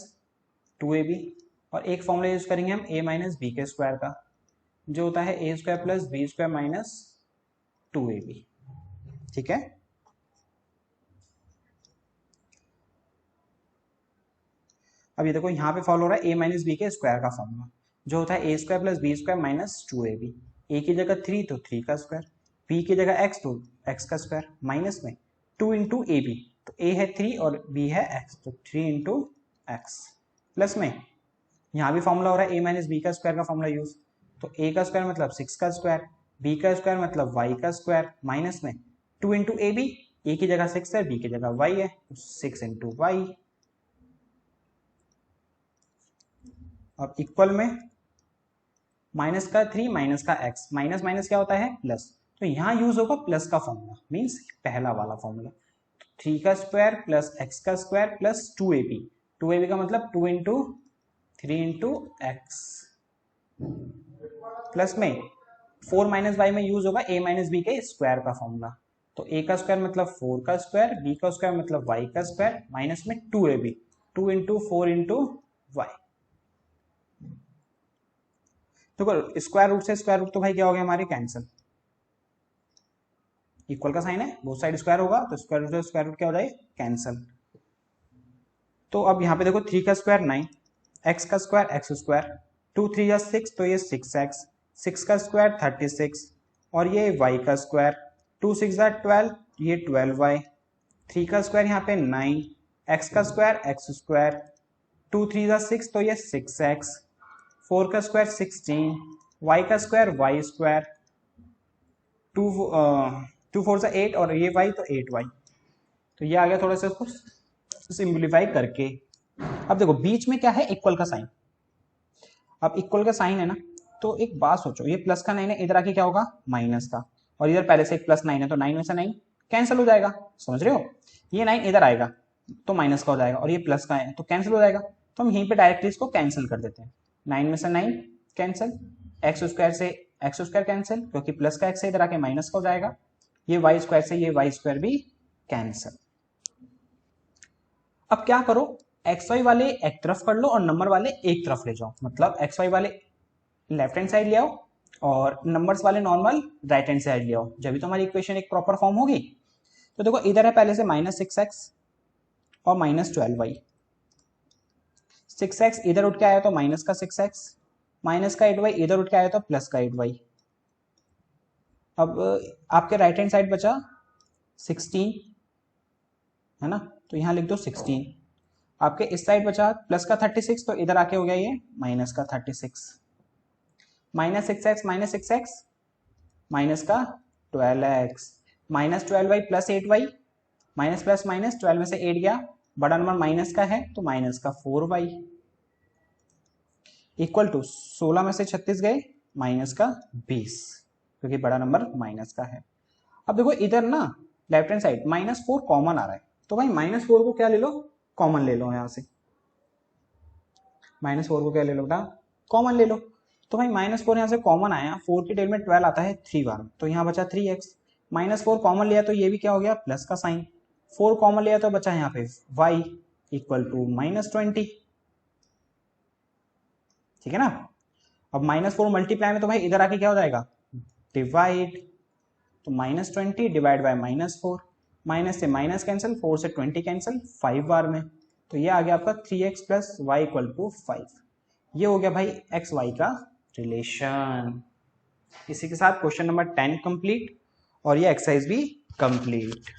2ab, और एक फॉर्मूला यूज करेंगे हम a - b के स्क्वायर का, जो होता है a² + b² - 2ab। ठीक है, अब ये देखो यहाँ पे फॉलो हो रहा है a - b के स्क्वायर का फॉर्मूला, जो होता है a² + b² - 2ab। a की जगह 3 तो 3 का स्क्वायर, b की जगह x तो x का स्क्वायर, माइनस में 2 × ab, तो a है 3 और b है x, तो 3 × x, प्लस में यहाँ भी फॉर्मूला हो रहा है a - b का स्क्वायर का फॉर्मूला यूज, तो a का स्क्वायर मतलब 6 का स्क्वायर, b का स्क्वायर मतलब y का स्क्वायर, माइनस में 2 × ab, a की जगह 6 है, b की जगह y है, तो 6 × y, अब इक्वल में माइनस का 3 माइनस का x, माइनस माइनस क्या होता है प्लस, तो यहां यूज होगा प्लस का फॉर्मूला, मींस पहला वाला फॉर्मूला। 3 का स्क्वायर प्लस x का स्क्वायर प्लस 2ab, 2ab का मतलब 2 इंटू 3 इंटू एक्स प्लस में 4 माइनस वाई में यूज होगा a माइनस बी के स्क्वायर का फॉर्मूला। तो a का स्क्वायर मतलब 4 का स्क्वायर, b का स्क्वायर मतलब y का स्क्वायर, माइनस में 2ab, 2 इंटू 4 इंटू वाई। देखो स्क्वायर रूट से स्क्वायर रूट तो भाई क्या हो गया हमारे कैंसिल, इक्वल का साइन है, बोथ साइड स्क्वायर होगा तो स्क्वायर रूट से स्क्वायर रूट क्या हो जाए कैंसिल। तो अब यहाँ पे देखो 3 का स्क्वायर 9, x का स्क्वायर x स्क्वायर, 2 3 या 6 तो ये 6x, 6 का स्क्वायर 36 और ये y का स्क्वायर, 2 6 या 12 ये 12y, 3 का स्क्वायर यहाँ पे 9, x का स्क्वायर x स्क्वायर, 2 3 या 6 तो ये 6x, 4 का स्क्वायर 16, y का स्क्वायर y स्क्वायर, 2 4 से 8 और ये y तो 8y। तो ये आ गया थोड़ा सा उसको सिंप्लीफाई करके। अब देखो बीच में क्या है इक्वल का साइन, अब इक्वल का साइन है ना, तो एक बात सोचो, ये प्लस का 9 है, इधर आके क्या होगा माइनस का, और इधर पहले से एक प्लस 9 है तो 9 में से 9 कैंसिल हो जाएगा, समझ रहे हो, ये 9 इधर आएगा तो माइनस का हो जाएगा और ये प्लस का है तो कैंसिल हो जाएगा, तो हम यहीं पे डायरेक्टली इसको कैंसिल कर देते हैं। 9 में से 9 कैंसिल, एक्स स्क्वायर से एक्स स्क्वायर कैंसिल क्योंकि प्लस का एक्स है इधर आके माइनस का हो जाएगा, ये वाई स्क्वायर से ये वाई स्क्वायर भी कैंसिल। अब क्या करो, एक्स वाई वाले एक तरफ कर लो और नंबर वाले एक तरफ ले जाओ, मतलब एक्स वाई वाले लेफ्ट हैंड साइड ले आओ और नंबर्स वाले नॉर्मल राइट हैंड साइड ले आओ, जब भी तुम्हारी इक्वेशन एक प्रॉपर फॉर्म होगी। तो देखो इधर है पहले से -6x और -12y, 6x इधर उठ के आया तो माइनस का 6x, माइनस का 8y इधर उठ के आया तो प्लस का 8y। अब आपके राइट हैंड साइड बचा 16 है ना, तो यहां लिख दो 16। आपके इस साइड बचा प्लस का 36 तो इधर आके हो गया ये माइनस का 36, -6x माइनस का 12x, -12y plus 8y, minus plus minus 12 में से 8 गया, बड़ा नंबर माइनस का है तो माइनस का 4y इक्वल टू 16 में से 36 गए माइनस का 20 क्योंकि बड़ा नंबर माइनस का है। अब देखो इधर ना लेफ्ट हैंड साइड -4 कॉमन आ रहा है, तो भाई -4 को क्या ले लो कॉमन ले लो, यहां से -4 को क्या ले लो बेटा कॉमन ले लो। तो भाई -4 यहाँ से कॉमन आया, 4 की टेल में 12 आता है 3 बार, तो यहाँ बचा 3x, -4 कॉमन लिया तो ये भी क्या हो गया प्लस का साइन, 4 कॉमन लिया तो बचा यहाँ पे y इक्वल टू -20, ठीक है ना। अब -4 मल्टीप्लाई में तो भाई इधर आके क्या हो जाएगा डिवाइड, तो -20 डिवाइड बाय -4, माइनस से माइनस कैंसिल, 4 से 20 कैंसिल 5 बार में, तो ये आ गया आपका 3x plus Y equal to 5। ये हो गया भाई एक्स वाई का रिलेशन। इसी के साथ क्वेश्चन नंबर 10 कंप्लीट और ये एक्सरसाइज भी कंप्लीट।